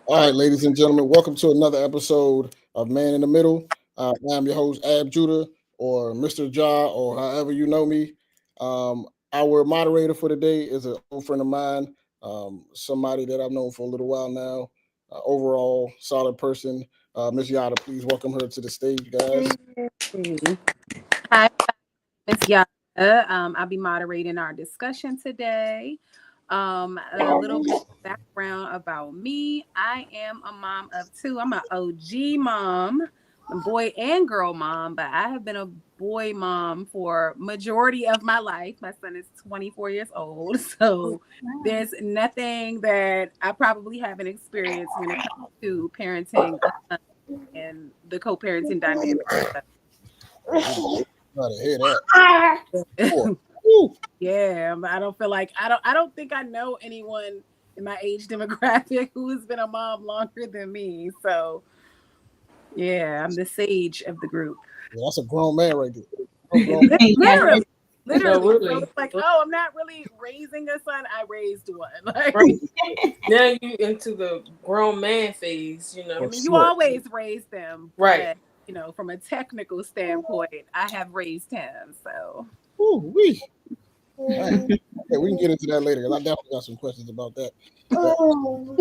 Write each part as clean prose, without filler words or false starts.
All right, ladies and gentlemen, welcome to another episode of Man in the Middle. I'm your host, Ab Judah, or Mr. Ja, or however you know me. Our moderator for today is an old friend of mine, somebody that I've known for a little while now. Overall, solid person. Miss Yada, please welcome her to the stage, guys. Hey. Hi, Miss Yara. I'll be moderating our discussion today. A little bit of background about me. I am a mom of two. I'm an OG mom, a boy and girl mom, but I have been a boy mom for majority of my life. My son is 24 years old, so there's nothing that I probably haven't experienced when it comes to parenting a son and the co-parenting dynamic. Gotta hear that. Boy. Woo. Yeah, but I don't feel like I don't think I know anyone in my age demographic who has been a mom longer than me. So yeah, I'm the sage of the group. Yeah, that's a grown man right there. Grown man. Literally. No, Literally. So really. it's like, oh, I'm not really raising a son. I raised one. Like Right. Now you into the grown man phase, I mean, you Sure. always raise them, Right. but from a technical standpoint, I have raised him. So Woo, wee. Right. Okay, we can get into that later because I definitely got some questions about that. don't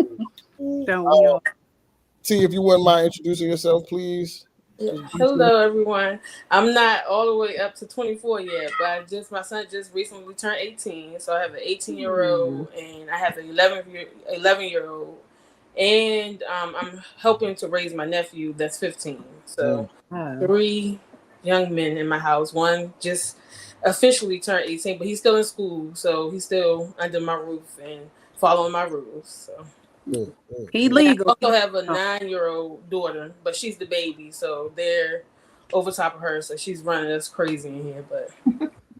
we all? T, if you wouldn't mind introducing yourself, please. Just briefly. Hello, everyone. I'm not all the way up to 24 yet, but my son just recently turned 18, so I have an 18-year-old and I have an 11-year-old, and I'm helping to raise my nephew that's 15. So three young men in my house. One just officially turned 18, but he's still in school, so he's still under my roof and following my rules. So. Good, good. He I legal. also have a 9-year-old daughter, but she's the baby, so they're over top of her, so she's running us crazy in here. But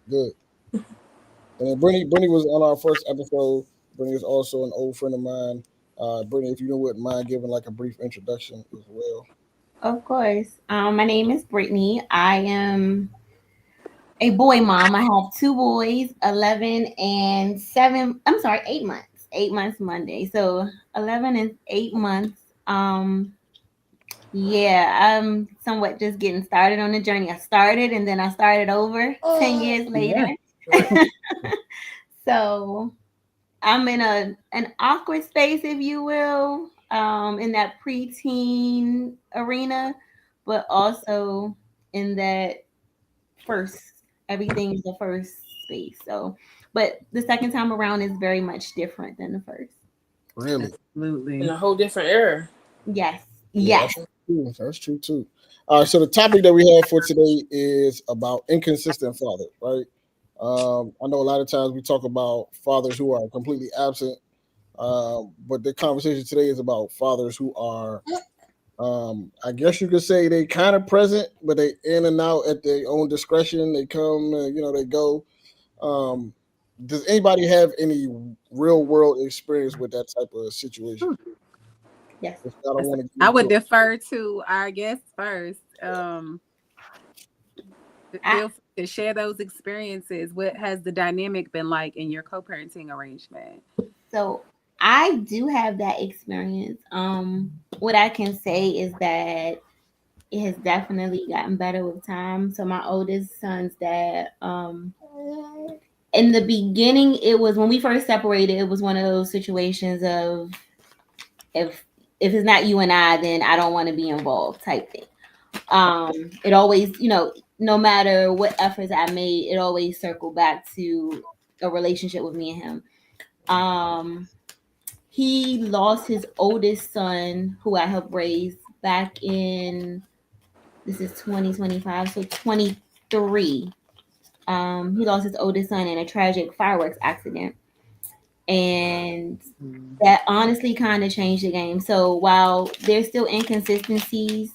Good. And then Brittany was on our first episode. Brittany is also an old friend of mine. Brittany, if you wouldn't mind giving like a brief introduction as well. Of course. My name is Brittany. I am a boy mom. I have two boys, 11 and 7. I'm sorry, 8 months. 8 months Monday. So 11 and 8 months. Yeah, I'm somewhat just getting started on the journey. I started and then I started over 10 years later. Yeah. So I'm in an awkward space, if you will, in that preteen arena, but also in that first, everything is the first space. So, but the second time around is very much different than the first. Really? Absolutely. in a whole different era. Yes. Yeah, Yes. that's true. That's true too. All right, so the topic that we have for today is about inconsistent fathers, right? I know a lot of times we talk about fathers who are completely absent, but the conversation today is about fathers who are, I guess you could say they kind of present, but they in and out at their own discretion. They come, they go. Um, does anybody have any real world experience with that type of situation? Yes. If I don't want to I get would into it. defer to our guests first. Feel free to share those experiences. What has the dynamic been like in your co-parenting arrangement? So I do have that experience. What I can say is that it has definitely gotten better with time. So my oldest son's dad, in the beginning, it was when we first separated, it was one of those situations of if it's not you and I, then I don't want to be involved type thing. It always, no matter what efforts I made, it always circled back to a relationship with me and him. He lost his oldest son, who I helped raise back in, this is 2025, so 23. He lost his oldest son in a tragic fireworks accident. And that honestly kind of changed the game. So while there's still inconsistencies,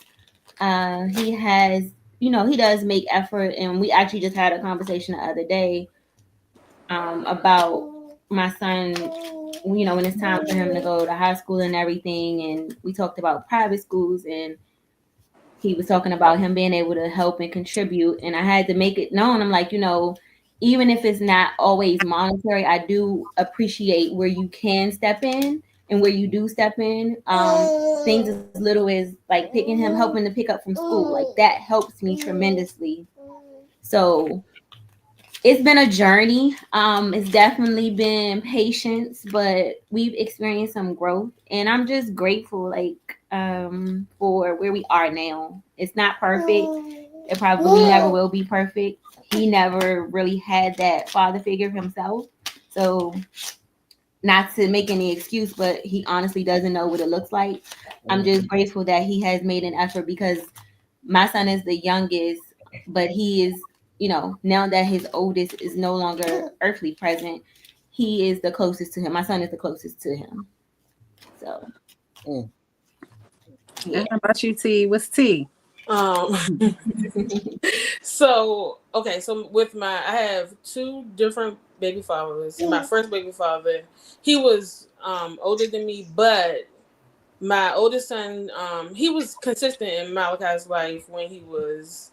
he has, he does make effort. And we actually just had a conversation the other day about my son, when it's time for him to go to high school and everything. And we talked about private schools, and he was talking about him being able to help and contribute. And I had to make it known. I'm like, even if it's not always monetary, I do appreciate where you can step in and where you do step in, things as little as like picking him, helping to pick up from school, like that helps me tremendously. So it's been a journey. It's definitely been patience, but we've experienced some growth, and I'm just grateful, like, for where we are now. It's not perfect. It probably never will be perfect. He never really had that father figure himself, so not to make any excuse, but he honestly doesn't know what it looks like. I'm just grateful that he has made an effort because my son is the youngest, but he is, now that his oldest is no longer earthly present, he is the closest to him. My son is the closest to him. So, Mm. yeah. How about you, T? What's T? Um, so okay, so I have two different baby fathers. My first baby father, he was older than me, but my oldest son, he was consistent in Malachi's life when he was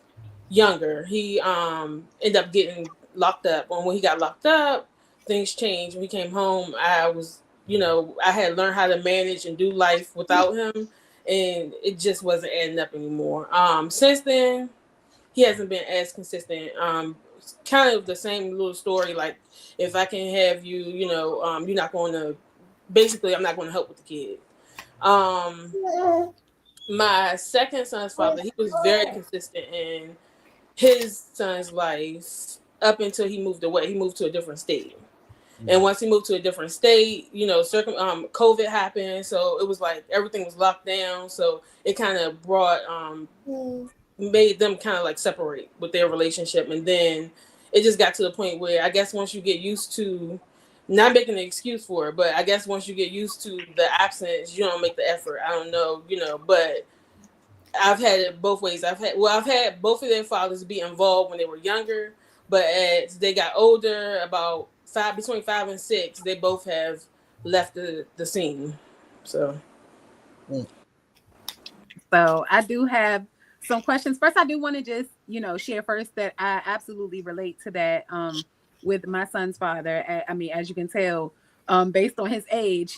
younger. He ended up getting locked up. And when he got locked up, things changed. When he came home, I was, I had learned how to manage and do life without him, and it just wasn't adding up anymore. Since then, he hasn't been as consistent. Kind of the same little story. Like, if I can have you, you're not going to. Basically, I'm not going to help with the kid. Um, my second son's father, he was very consistent in his son's life up until he moved away. He moved to a different state. And once he moved to a different state, COVID happened, so it was like everything was locked down. So it kind of made them kind of like separate with their relationship, and then it just got to the point where I guess once you get used to, not making an excuse for it, but I guess once you get used to the absence, you don't make the effort. I don't know, but I've had it both ways. I've had both of their fathers be involved when they were younger, but as they got older, about between 5 and 6, they both have left the scene. So Mm. So I do have some questions. First, I do want to just, share first that I absolutely relate to that with my son's father. I mean, as you can tell, based on his age,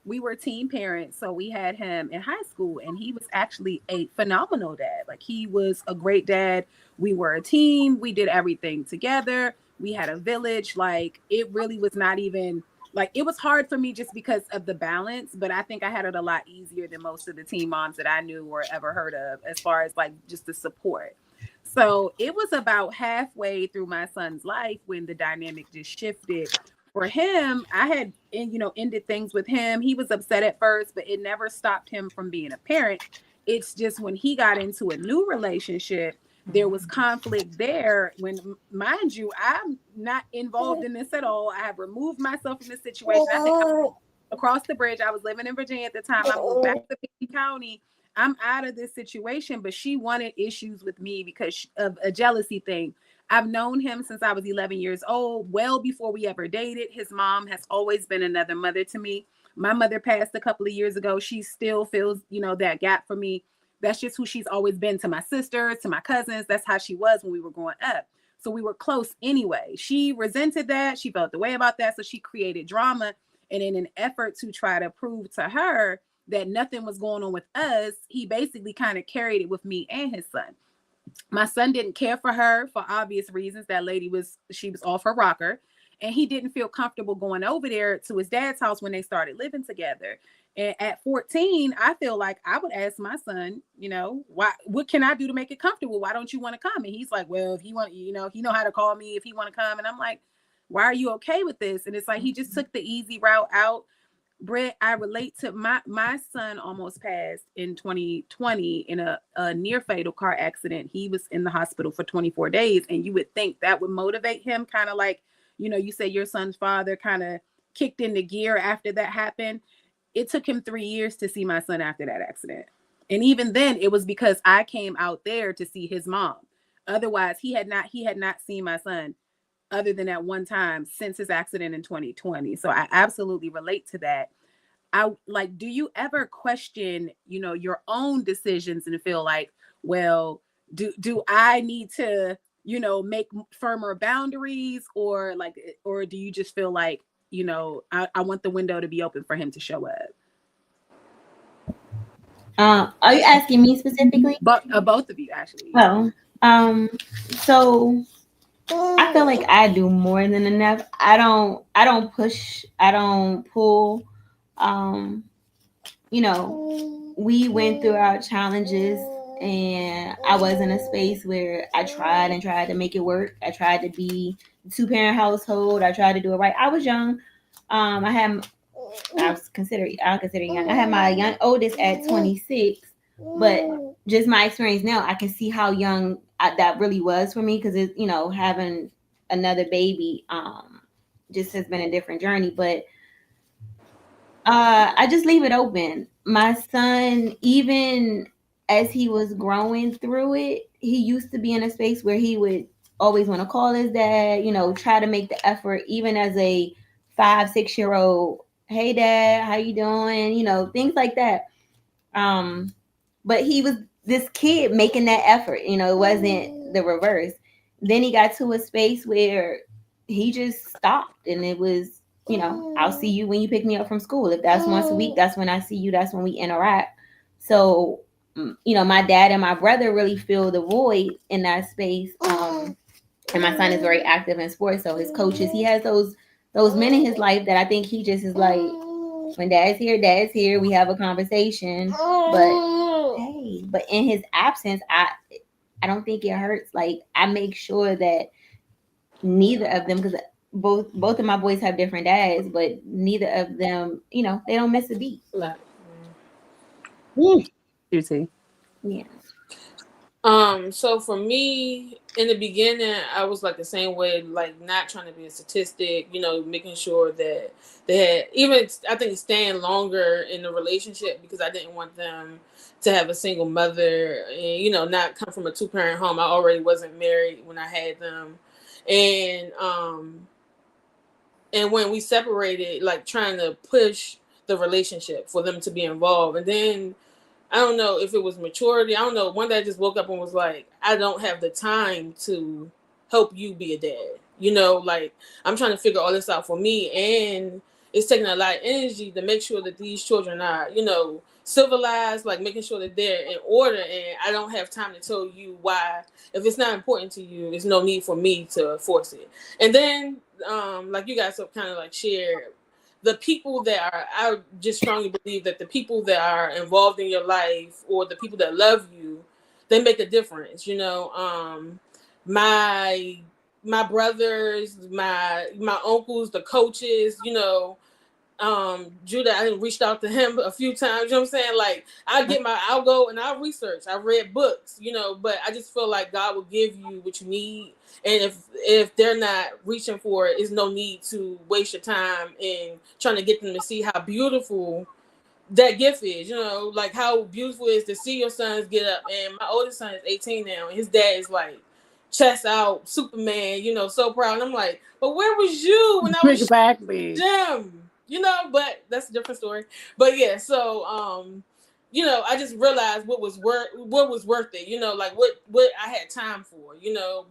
we were teen parents. So we had him in high school, and he was actually a phenomenal dad. Like, he was a great dad. We were a team. We did everything together. We had a village. Like, it really was not even like, it was hard for me just because of the balance, but I think I had it a lot easier than most of the teen moms that I knew or ever heard of, as far as like just the support. So it was about halfway through my son's life when the dynamic just shifted. For him, I had ended things with him. He was upset at first, but it never stopped him from being a parent. It's just when he got into a new relationship, there was conflict there. When, mind you, I'm not involved in this at all. I have removed myself from this situation. I think I'm across the bridge. I was living in Virginia at the time. I moved back to Pickens County. I'm out of this situation, but she wanted issues with me because of a jealousy thing. I've known him since I was 11 years old, well before we ever dated. His mom has always been another mother to me. My mother passed a couple of years ago. She still feels, that gap for me. That's just who she's always been to my sisters, to my cousins. That's how she was when we were growing up. So we were close anyway. She resented that. She felt the way about that. So she created drama. And in an effort to try to prove to her that nothing was going on with us, he basically kind of carried it with me and his son. My son didn't care for her for obvious reasons. That lady she was off her rocker, and he didn't feel comfortable going over there to his dad's house when they started living together. And at 14, I feel like I would ask my son, what can I do to make it comfortable? Why don't you want to come? And he's like, well, if he want, he know how to call me if he want to come. And I'm like, why are you okay with this? And it's like he just took the easy route out. Brett, I relate to my son almost passed in 2020 in a near fatal car accident. He was in the hospital for 24 days, and you would think that would motivate him, kind of like, you say your son's father kind of kicked into gear after that happened. It took him 3 years to see my son after that accident. And even then, it was because I came out there to see his mom. Otherwise, he had not seen my son other than at one time since his accident in 2020. So I absolutely relate to that. I like, do you ever question, your own decisions and feel like, well, do I need to, make firmer boundaries, or do you just feel like I want the window to be open for him to show up. Are you asking me specifically? But both of you, actually. Oh, so I feel like I do more than enough. I don't push, I don't pull. Um, we went through our challenges, and I was in a space where I tried and tried to make it work. I tried to be a two-parent household. I tried to do it right. I was young. I consider young. I had my young oldest at 26, but just my experience now, I can see how young that really was for me, because it's, having another baby just has been a different journey. But I just leave it open. My son, even as he was growing through it, he used to be in a space where he would always want to call his dad, try to make the effort, even as a 5, 6 year old. Hey dad, how you doing? Things like that. But he was this kid making that effort. It wasn't the reverse. Then he got to a space where he just stopped, and it was, I'll see you when you pick me up from school. If that's once a week, that's when I see you. That's when we interact. So, my dad and my brother really fill the void in that space. And my son is very active in sports, so his coaches, he has those men in his life that I think he just is like, when dad's here, we have a conversation. But hey, but in his absence, I don't think it hurts. Like, I make sure that neither of them, because both of my boys have different dads, but neither of them, they don't miss a beat. Like, You see. Yeah. So for me, in the beginning, I was like the same way, like not trying to be a statistic, making sure that they had, even I think staying longer in the relationship, because I didn't want them to have a single mother and, not come from a 2-parent home. I already wasn't married when I had them. And when we separated, like trying to push the relationship for them to be involved. And then I don't know if it was maturity. I don't know. One day I just woke up and was like, I don't have the time to help you be a dad. Like I'm trying to figure all this out for me. And it's taking a lot of energy to make sure that these children are, civilized, like making sure that they're in order. And I don't have time to tell you why. If it's not important to you, there's no need for me to force it. And then, like you guys have kind of like shared, the people that are, I just strongly believe that the people that are involved in your life, or the people that love you, they make a difference. My brothers, my uncles, the coaches, Judah, I reached out to him a few times. You know what I'm saying? Like I'll go and I'll research. I read books, but I just feel like God will give you what you need. And if they're not reaching for it, there's no need to waste your time in trying to get them to see how beautiful that gift is. Like how beautiful it is to see your sons get up. And my oldest son is 18 now, and his dad is like chest out, Superman. So proud. And I'm like, but where was you when I was Exactly. gym? But that's a different story. But yeah, so I just realized what was worth it, like what I had time for,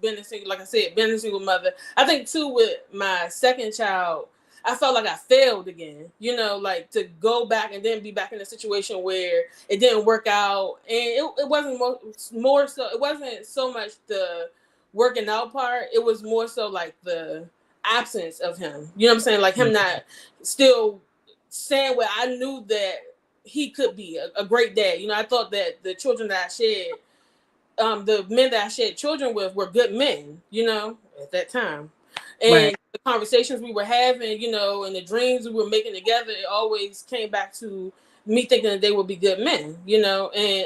being a single, like I said, being a single mother. I think too with my second child, I felt like I failed again, like to go back and then be back in a situation where it didn't work out. And it wasn't more so, it wasn't so much the working out part, it was more so like the absence of him. You know what I'm saying? Like him not still saying what I knew that he could be a great dad. I thought that the children that I shared, the men that I shared children with were good men, at that time. And Right. the conversations we were having, and the dreams we were making together, it always came back to me thinking that they would be good men,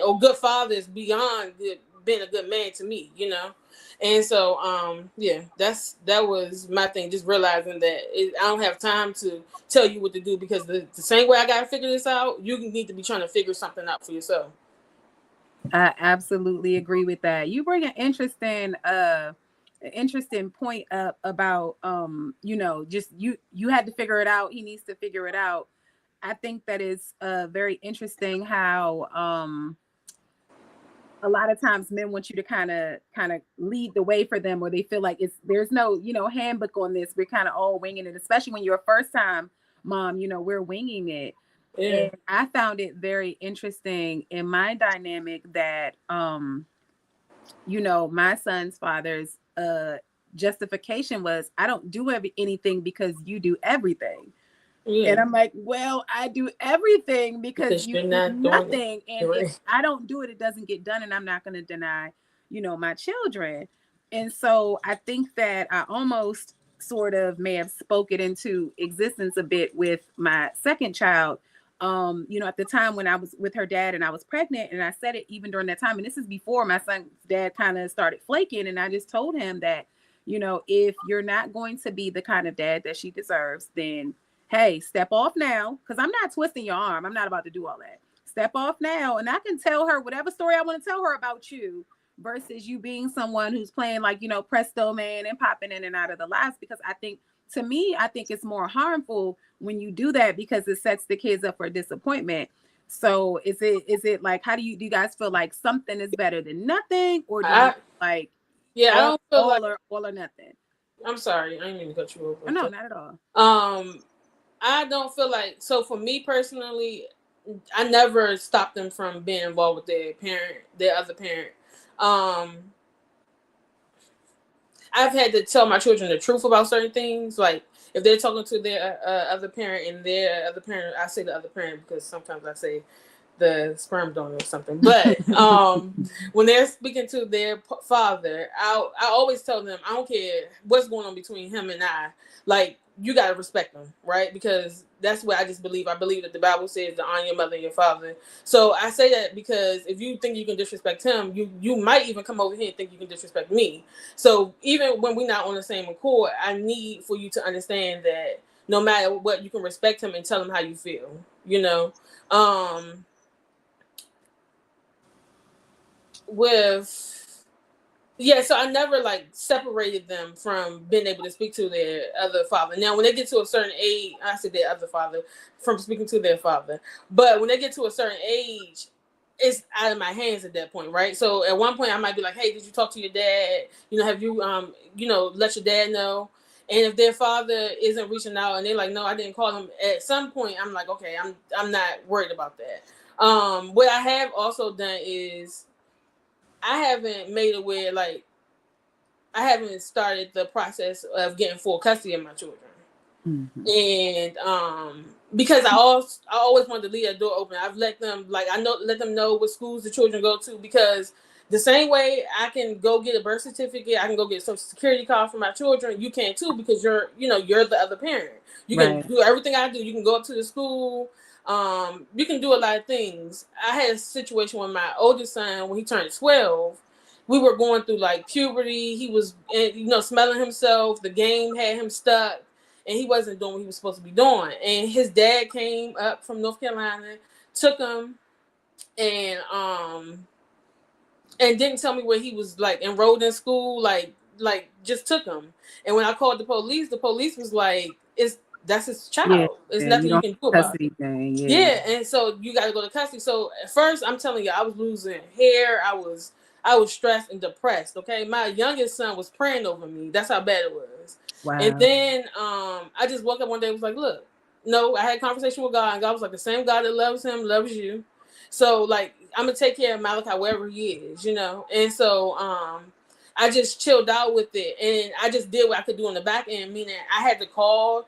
or good fathers beyond being a good man to me. And so, yeah, that was my thing. Just realizing that I don't have time to tell you what to do, because the same way I got to figure this out, you need to be trying to figure something out for yourself. I absolutely agree with that. You bring an interesting point up about just you had to figure it out. He needs to figure it out. I think that is very interesting how a lot of times men want you to kind of lead the way for them, or they feel like there's no, handbook on this. We're kind of all winging it, especially when you're a first time mom, we're winging it. Yeah. And I found it very interesting in my dynamic that my son's father's justification was, I don't do anything because you do everything. Yeah. And I'm like, well, I do everything because you you're do not doing it. nothing. And if I don't do it, it doesn't get done. And I'm not going to deny, my children. And so I think that I almost sort of may have spoke it into existence a bit with my second child. At the time when I was with her dad and I was pregnant, and I said it even during that time. And this is before my son's dad kind of started flaking. And I just told him that, if you're not going to be the kind of dad that she deserves, then hey, step off now, because I'm not twisting your arm. I'm not about to do all that. Step off now, and I can tell her whatever story I want to tell her about you, versus you being someone who's playing like, Presto Man and popping in and out of the lives. Because to me, I think it's more harmful when you do that, because it sets the kids up for disappointment. So is it like, how do you guys feel like something is better than nothing, or do you like I don't feel like all or nothing? I'm sorry, I didn't mean to cut you off. No, not at all. I don't feel like, so for me personally, I never stopped them from being involved with their other parent. I've had to tell my children the truth about certain things. Like if they're talking to their other parent and their other parent, I say the other parent because sometimes I say the sperm donor or something. But when they're speaking to their father, I always tell them, I don't care what's going on between him and I. Like, you got to respect them, right? Because that's what I just believe. I believe that the Bible says to honor your mother and your father. So I say that because if you think you can disrespect him, you might even come over here and think you can disrespect me. So even when we're not on the same accord, I need for you to understand that no matter what, you can respect him and tell him how you feel, so I never like separated them from being able to speak to their other father. Now, when they get to a certain age, I said their other father, from speaking to their father. But when they get to a certain age, it's out of my hands at that point, right? So at one point, I might be like, "Hey, did you talk to your dad? Have you let your dad know?" And if their father isn't reaching out and they're like, "No, I didn't call him," at some point, I'm like, "Okay, I'm not worried about that." What I have also done is I haven't made it where like I haven't started the process of getting full custody of my children. Mm-hmm. And because I always wanted to leave that door open. I've let them let them know what schools the children go to, because the same way I can go get a birth certificate, I can go get a social security card for my children, you can too, because you're the other parent. You can do everything I do. You can go up to the school. You can do a lot of things. I had a situation with my oldest son when he turned 12. We were going through like puberty. He was, smelling himself. The game had him stuck, and he wasn't doing what he was supposed to be doing. And his dad came up from North Carolina, took him, and didn't tell me where he was like enrolled in school. Like just took him. And when I called the police was like, that's his child. Yeah, it's nothing you can do about it. Yeah, and so you got to go to custody. So at first, I'm telling you, I was losing hair. I was stressed and depressed. Okay, my youngest son was praying over me. That's how bad it was. Wow. And then I just woke up one day and was like, look, no, I had a conversation with God, and God was like, the same God that loves him loves you. So like, I'm gonna take care of Malachi wherever he is, And so I just chilled out with it, and I just did what I could do on the back end, meaning I had to call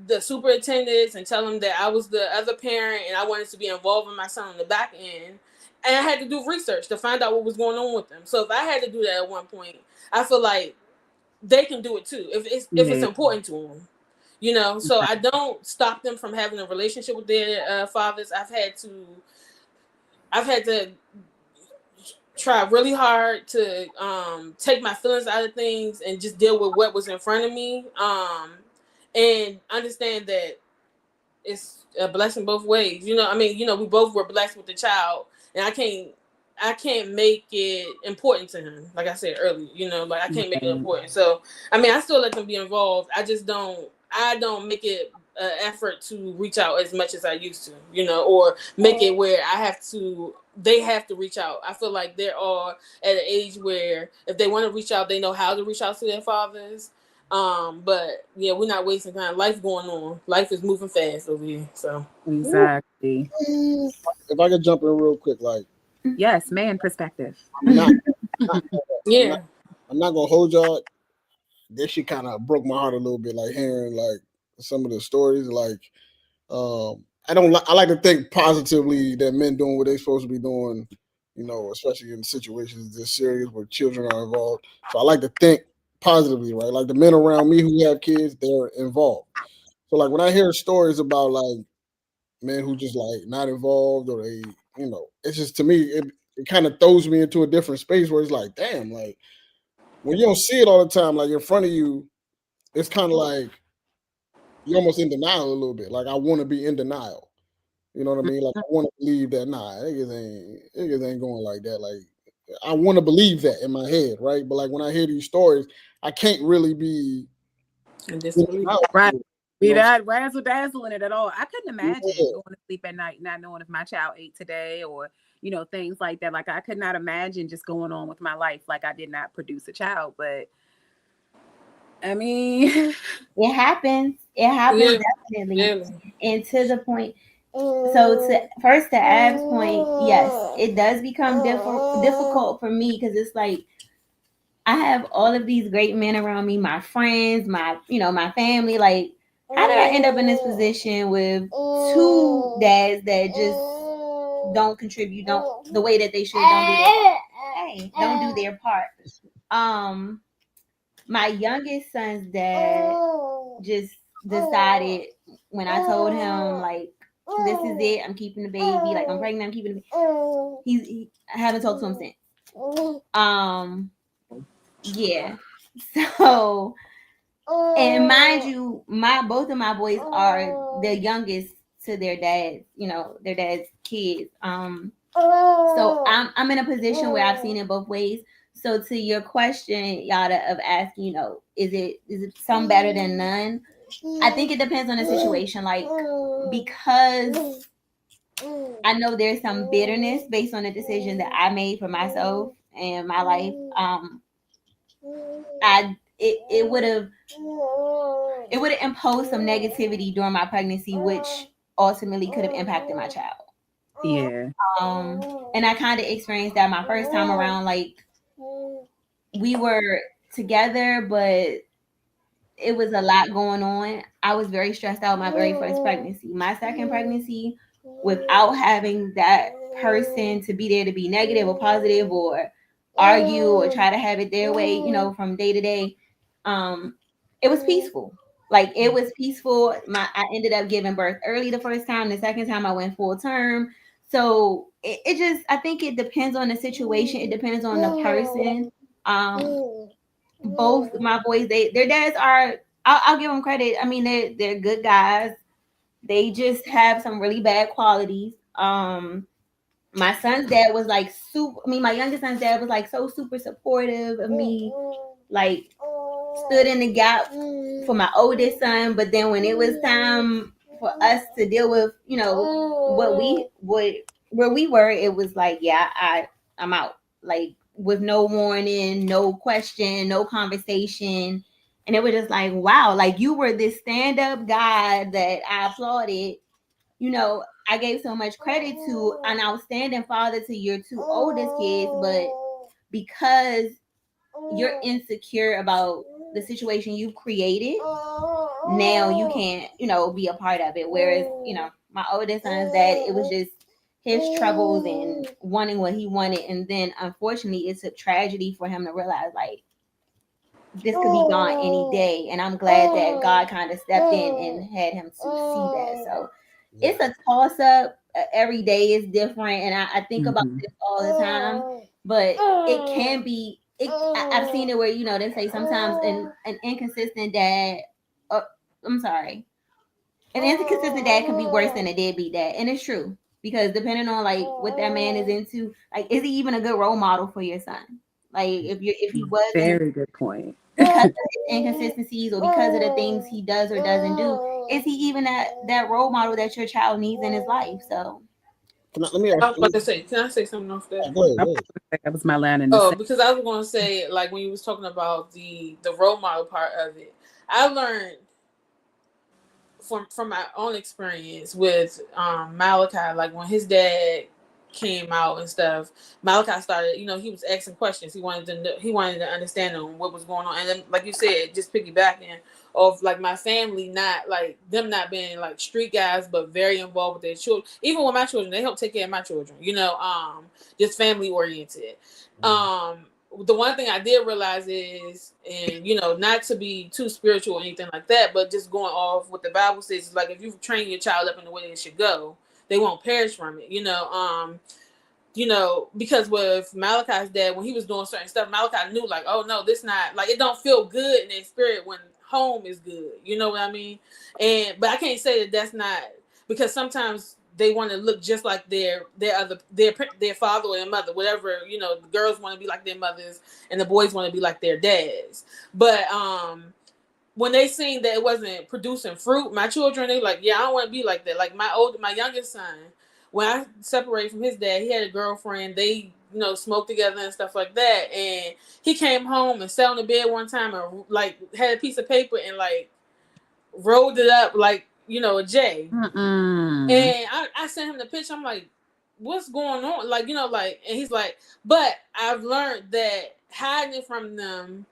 the superintendents and tell them that I was the other parent and I wanted to be involved with my son on the back end. And I had to do research to find out what was going on with them. So if I had to do that at one point, I feel like they can do it too, if it's important to them, So I don't stop them from having a relationship with their fathers. I've had to try really hard to take my feelings out of things and just deal with what was in front of me, and understand that it's a blessing both ways. We both were blessed with the child, and I can't make it important to him. Like I said earlier, I can't make it important. So, I still let them be involved. I don't make it effort to reach out as much as I used to, or make it where they have to reach out. I feel like they're all at an age where if they want to reach out, they know how to reach out to their fathers. But yeah, we're not wasting time. Life going on. Life is moving fast over here. So Exactly. If I could jump in real quick, like Yes, man perspective. I'm not, not I'm not, yeah, I'm not gonna hold y'all. This shit kind of broke my heart a little bit, like hearing like some of the stories. Like, I don't. I like to think positively that men doing what they're supposed to be doing. Especially in situations this serious where children are involved. So I like to think positively, right? Like the men around me who have kids, they're involved. So like when I hear stories about like men who just like not involved or it's just to me it kind of throws me into a different space where it's like, damn, like when you don't see it all the time, like in front of you, it's kind of like you're almost in denial a little bit. Like I want to be in denial. You know what I mean? Like I want to believe that niggas ain't going like that. Like I want to believe that in my head, right? But like when I hear these stories, I can't really be and in disbelief. denial. Right. You Be know what that razzle dazzle in it at all. I couldn't I'm imagine saying? going to sleep at night not knowing if my child ate today or, things like that. Like I could not imagine just going on with my life like I did not produce a child. But I mean, It happens. It happens Yeah, definitely. yeah. And to the point, so to Ab's point, yes, it does become difficult for me because it's like I have all of these great men around me, my friends, my family. Like, how did I end up in this position with two dads that just don't contribute, don't the way that they should, don't do their part. Um, my youngest son's dad just decided when I told him like this is it, I'm keeping the baby, like I'm pregnant, I'm keeping the baby. I haven't talked to him since. Yeah. So, and mind you, both of my boys are the youngest to their dads, their dad's kids. So I'm in a position where I've seen it both ways. So to your question, Yada, of asking, is it some better than none? I think it depends on the situation. Like, because I know there's some bitterness based on the decision that I made for myself and my life. It would have imposed some negativity during my pregnancy, which ultimately could have impacted my child. yeah. And I kind of experienced that my first time around. Like, we were together, but it was a lot going on. I was very stressed out my very first pregnancy. My second pregnancy, without having that person to be there to be negative or positive or argue or try to have it their way, from day to day, it was peaceful. Like, it was peaceful. I ended up giving birth early the first time. The second time I went full term. So it just, I think it depends on the situation. It depends on the person. Both my boys, their dads are, I'll give them credit. I mean, they're good guys. They just have some really bad qualities. My son's dad was like super. I mean, my youngest son's dad was like so super supportive of me. Like, stood in the gap for my oldest son. But then when it was time for us to deal with, where we were, it was like, yeah, I'm out. Like, with no warning, no question, no conversation. And it was just like, wow, like, you were this stand-up guy that I applauded. I gave so much credit to an outstanding father to your two oldest kids, but because you're insecure about the situation you've created, now you can't, be a part of it. Whereas, my oldest son's dad, it was just his troubles and wanting what he wanted. And then unfortunately, it's a tragedy for him to realize, like, this could be gone any day. And I'm glad that God kind of stepped in and had him to see that. So it's a toss up. Every day is different. And I think about this all the time. But it can be, I've seen it where, they say sometimes an inconsistent dad, I'm sorry, an inconsistent dad can be worse than a deadbeat dad. And it's true. Because depending on like what that man is into, like, is he even a good role model for your son? Like, if he wasn't, Very good point. because of his inconsistencies or because of the things he does or doesn't do, is he even that role model that your child needs in his life? So Let me I ask. was about to say, can I say something off that? Go ahead. I Go was ahead. gonna say that was my line in the Oh, same. because I was going to say, like when you was talking about the role model part of it, I learned from my own experience with Malachi, like when his dad came out and stuff, Malachi started, he was asking questions. He wanted to know, he wanted to understand what was going on, and then, like you said, just piggybacking of like my family, not like them not being like street guys, but very involved with their children. Even with my children, they help take care of my children. Just family oriented. Um, the one thing I did realize is, and not to be too spiritual or anything like that, but just going off what the Bible says, like if you train your child up in the way they should go, they won't perish from it. Because with Malachi's dad, when he was doing certain stuff, Malachi knew like, oh no, this not like it don't feel good in their spirit when home is good. You know what I mean? But I can't say that that's not, because sometimes they want to look just like their father or their mother, whatever. The girls want to be like their mothers, and the boys want to be like their dads. But when they seen that it wasn't producing fruit, my children, they like, yeah, I don't want to be like that. Like my youngest son, when I separated from his dad, he had a girlfriend. They, smoked together and stuff like that. And he came home and sat on the bed one time and like had a piece of paper and like rolled it up like, a J. Mm-mm. And I sent him the picture. I'm like, what's going on? Like, and he's like, but I've learned that hiding it from them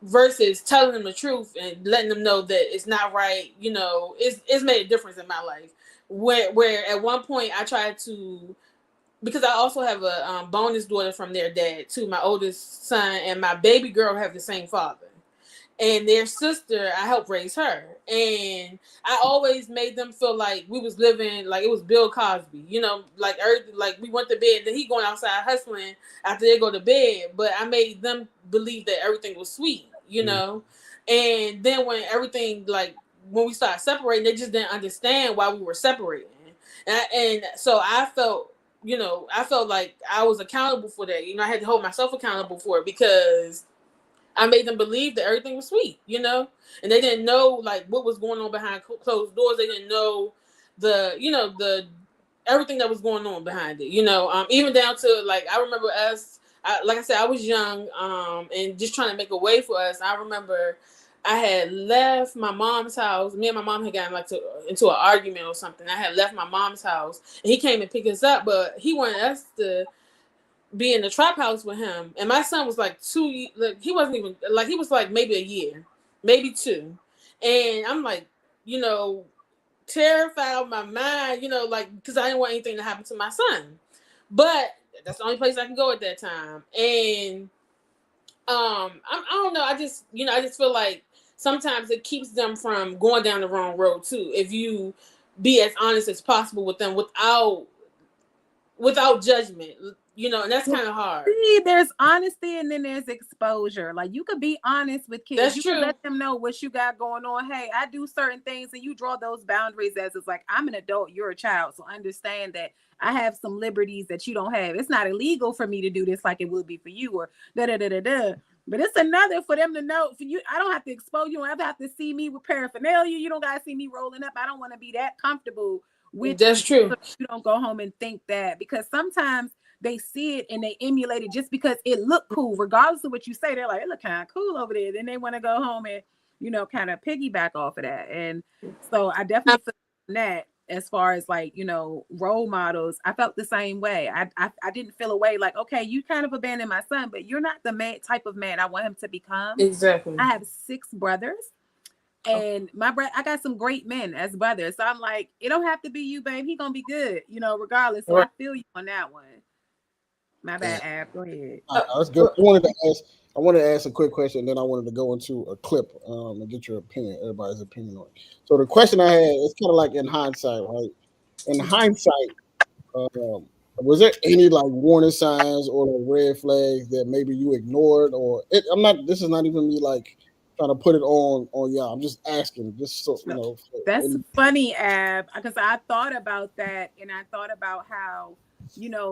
versus telling them the truth and letting them know that it's not right, it's made a difference in my life. Where at one point I tried to, because I also have a bonus daughter from their dad too. My oldest son and my baby girl have the same father, and their sister I helped raise her, and I always made them feel like we was living like it was Bill Cosby, like we went to bed and then he going outside hustling after they go to bed, but I made them believe that everything was sweet. And then when when we started separating, they just didn't understand why we were separating, and so I felt like I was accountable for that. I had to hold myself accountable for it because I made them believe that everything was sweet, and they didn't know like what was going on behind closed doors. They didn't know the everything that was going on behind it. Even down to like I remember us. Like I said, I was young, and just trying to make a way for us. I remember I had left my mom's house. Me and my mom had gotten into an argument or something. I had left my mom's house, and he came and picked us up, but he wanted us to be in the trap house with him. And my son was like like, he wasn't even like, he was like maybe a year, maybe two. And I'm like, you know, terrified out of my mind, like, because I didn't want anything to happen to my son. But that's the only place I can go at that time. And I don't know. I just feel like sometimes it keeps them from going down the wrong road too. If you be as honest as possible with them without judgment, and that's kind of hard. See, there's honesty and then there's exposure. Like you could be honest with kids. That's You could true. let them know what you got going on. Hey, I do certain things, and you draw those boundaries as it's like I'm an adult, you're a child. So understand that I have some liberties that you don't have. It's not illegal for me to do this like it would be for you, or da da da da da. But it's another for them to know. For you, I don't have to expose you. I don't have to see me with paraphernalia. You don't gotta see me rolling up. I don't want to be that comfortable with That's you, true. so you don't go home and think that, because sometimes they see it and they emulate it just because it looked cool, regardless of what you say. They're like, it look kind of cool over there. Then they want to go home and, kind of piggyback off of that. And so I Um, definitely feel that as far as like, role models, I felt the same way. I didn't feel a way like, okay, you kind of abandoned my son, but you're not the man type of man I want him to become. exactly. I have 6 brothers. Oh, And I got some great men as brothers. So I'm like, it don't have to be you, babe. He gonna be good, regardless. So right. I feel you on that one. My Yeah, bad, Ab. Go ahead. that's good. Uh, I wanted to ask a quick question, then I wanted to go into a clip and get your opinion, everybody's opinion on it. So the question I had is kind of like in hindsight, right? In hindsight, um, was there any like warning signs or like red flags that maybe you ignored, or I'm not? This is not even me like trying to put it on y'all. I'm just asking, just so No, that's and funny, Ab, because I thought about that, and I thought about how,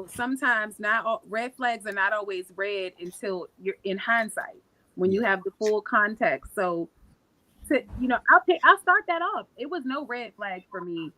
sometimes not all, red flags are not always red until you're in hindsight. when you have the full context. So I'll start that off. It was no red flag for me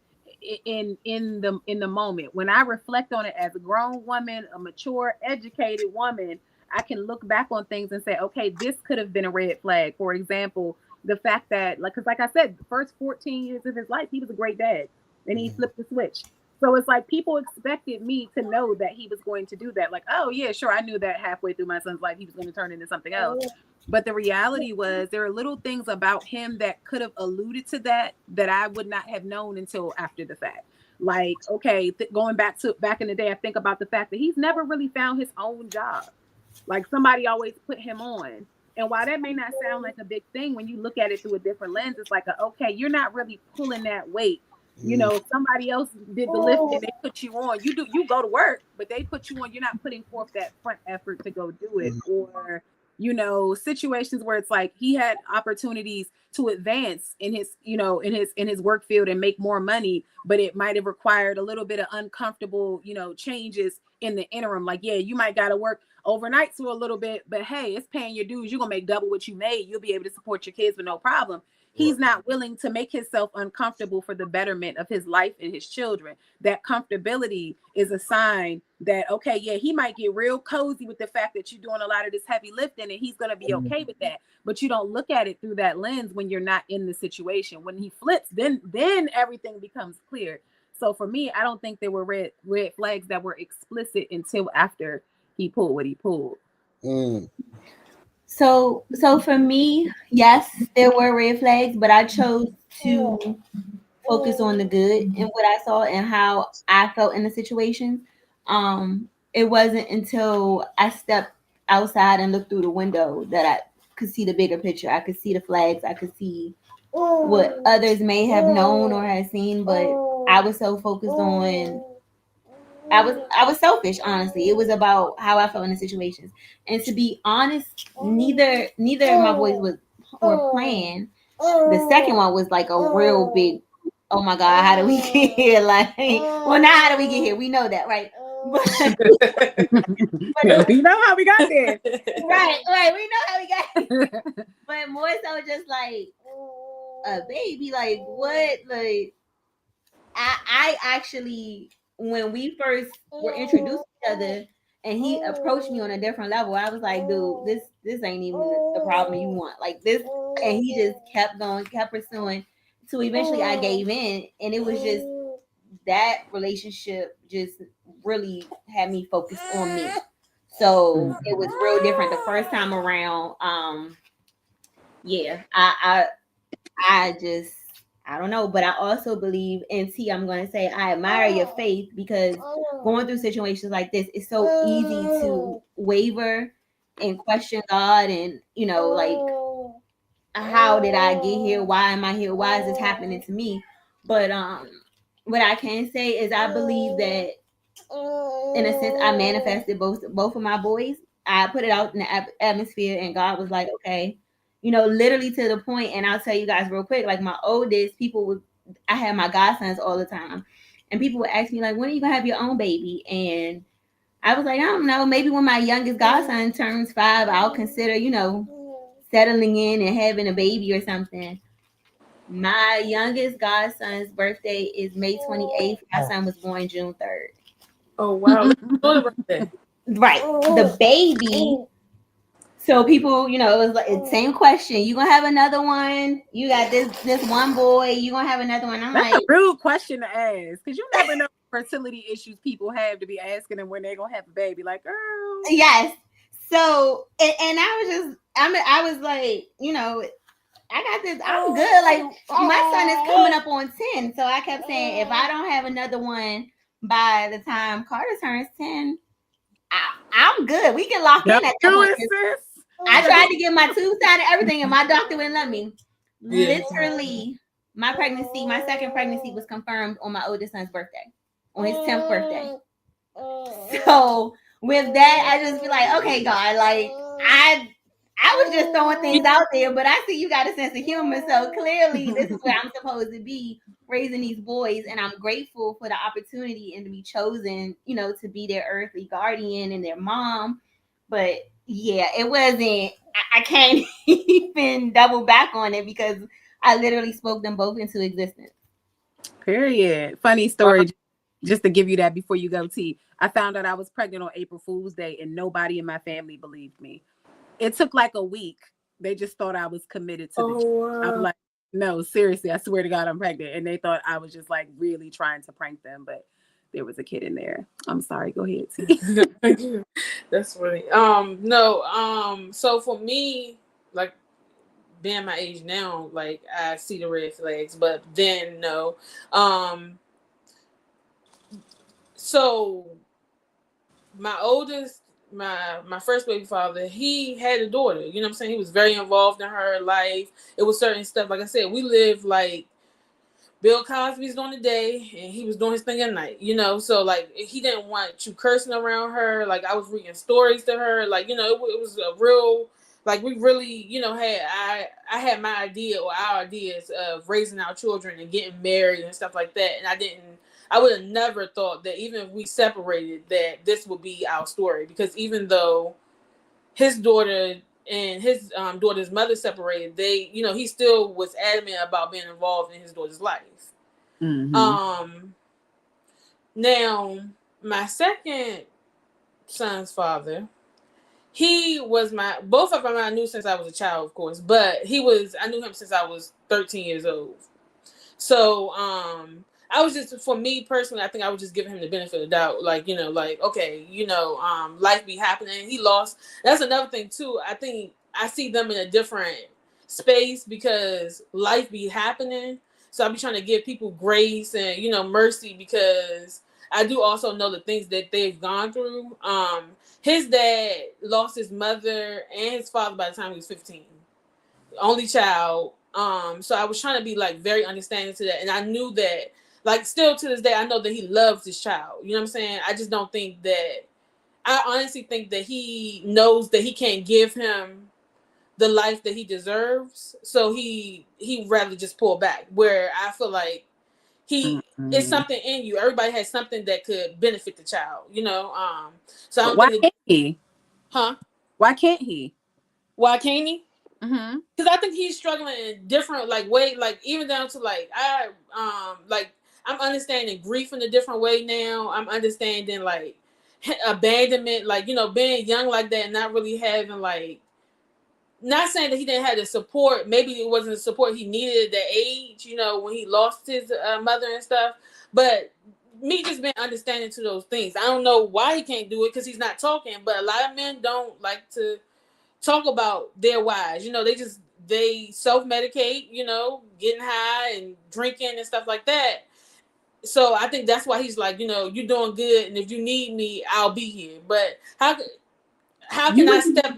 in the moment. When I reflect on it as a grown woman, a mature, educated woman, I can look back on things and say, okay, this could have been a red flag. For example, the fact that, like, because like I said, the first 14 years of his life, he was a great dad, and he flipped the switch. So it's like people expected me to know that he was going to do that. Like, oh yeah, sure, I knew that halfway through my son's life he was going to turn into something else. But the reality was there are little things about him that could have alluded to that I would not have known until after the fact. Like, okay, going back in the day, I think about the fact that he's never really found his own job. Like somebody always put him on. And while that may not sound like a big thing, when you look at it through a different lens, it's like, okay, you're not really pulling that weight. Somebody else did the lifting, they put you on. You go to work, but they put you on. You're not putting forth that front effort to go do it. Or situations where it's like he had opportunities to advance in his in his work field and make more money, but it might have required a little bit of uncomfortable changes in the interim. Like, yeah, you might got to work overnight for a little bit, but hey, it's paying your dues. You're gonna make double what you made. You'll be able to support your kids with no problem. He's not willing to make himself uncomfortable for the betterment of his life and his children. That comfortability is a sign that, okay, yeah, he might get real cozy with the fact that you're doing a lot of this heavy lifting, and he's going to be okay with that. But you don't look at it through that lens when you're not in the situation. When he flips, then everything becomes clear. So for me, I don't think there were red flags that were explicit until after he pulled what he pulled. So for me, yes, there were red flags, but I chose to focus on the good and what I saw and how I felt in the situation. It wasn't until I stepped outside and looked through the window that I could see the bigger picture. I could see the flags. I could see what others may have known or had seen, but I was so focused on I was selfish, honestly. It was about how I felt in the situations. And to be honest, neither of my boys were playing. The second one was like a real big, oh my God, how do we get here? Like, well, now how do we get here? We know that, right? But we know how we got there. Right. We know how we got here. But more so just like a baby, like what? Like I actually, when we first were introduced to each other and he approached me on a different level, I was like, dude, this ain't even the problem you want. Like this, and he just kept going, kept pursuing. So eventually I gave in, and it was just that relationship just really had me focused on me. So it was real different the first time around. Yeah, I just, I don't know, but I also believe, and T, I'm going to say I admire your faith, because going through situations like this, it's so easy to waver and question God, and like, how did I get here? Why am I here? Why is this happening to me? But what I can say is I believe that in a sense I manifested both of my boys. I put it out in the atmosphere, and God was like, okay, literally to the point. And I'll tell you guys real quick, like my oldest, I had my godsons all the time, and people would ask me like, when are you gonna have your own baby? And I was like, I don't know, maybe when my youngest godson turns 5, I'll consider, settling in and having a baby or something. My youngest godson's birthday is May 28th. My son was born June 3rd. Oh wow. Right. The baby. So people, it was like the same question. You gonna have another one? You got this one boy. You gonna have another one? I'm That's like, a rude question to ask, because you never know fertility issues people have to be asking them when they're gonna have a baby. Like, girl. Yes. So and I was like, I got this. I'm good. Like my son is coming up on 10, so I kept saying, if I don't have another one by the time Carter turns 10, I'm good. We can lock in at that point. I tried to get my tubes out and everything, and my doctor wouldn't let me. Yeah. Literally, my second pregnancy was confirmed on my oldest son's birthday, on his 10th birthday. So with that, I just be like, okay, God, like I was just throwing things out there, but I see you got a sense of humor. So clearly this is where I'm supposed to be, raising these boys. And I'm grateful for the opportunity and to be chosen, to be their earthly guardian and their mom. But yeah, it wasn't I can't even double back on it because I literally spoke them both into existence. Period. Funny story. Just to give you that before you go, T. I found out I was pregnant on April Fool's Day, and nobody in my family believed me. It took like a week. They just thought I was committed to the. I'm wow. like, no, seriously, I swear to God, I'm pregnant, and they thought I was just like really trying to prank them, but there was a kid in there. I'm sorry. Go ahead, T. That's funny. No, so for me, like being my age now, like I see the red flags, but then no. So my oldest, my first baby father, he had a daughter. You know what I'm saying? He was very involved in her life. It was certain stuff. Like I said, we lived like Bill Cosby's doing the day and he was doing his thing at night, you know. So like he didn't want you cursing around her. Like I was reading stories to her. Like, you know, it was a real, like we really, you know, I had my idea or our ideas of raising our children and getting married and stuff like that. And I would have never thought that even if we separated that this would be our story, because even though his daughter and his daughter's mother separated, they, you know, he still was adamant about being involved in his daughter's life. Mm-hmm. Now my second son's father, he was both of them I knew since I was a child, of course, but I knew him since I was 13 years old. So I was just, for me personally, I think I was just giving him the benefit of the doubt. Like, you know, like, okay, you know, life be happening. He lost. That's another thing too. I think I see them in a different space because life be happening. So I'll be trying to give people grace and, you know, mercy, because I do also know the things that they've gone through. His dad lost his mother and his father by the time he was 15. Only child. So I was trying to be like very understanding to that. And I knew that, like, still to this day, I know that he loves his child. You know what I'm saying? I just don't think that, I honestly think that he knows that he can't give him the life that he deserves. So he rather just pull back, where I feel like it's Mm-hmm. something in you. Everybody has something that could benefit the child, you know? So I But don't why think can't he? huh? Why can't he? Why can't he? Mm-hmm. Because I think he's struggling in different like way, like even down to like like I'm understanding grief in a different way now. I'm understanding like abandonment, like, you know, being young like that and not really having like, not saying that he didn't have the support. Maybe it wasn't the support he needed at that age, you know, when he lost his mother and stuff. But me just being understanding to those things. I don't know why he can't do it, because he's not talking. But a lot of men don't like to talk about their wives. You know, they self-medicate, you know, getting high and drinking and stuff like that. So I think that's why he's like, you know, you're doing good, and if you need me, I'll be here. But how You can I would step,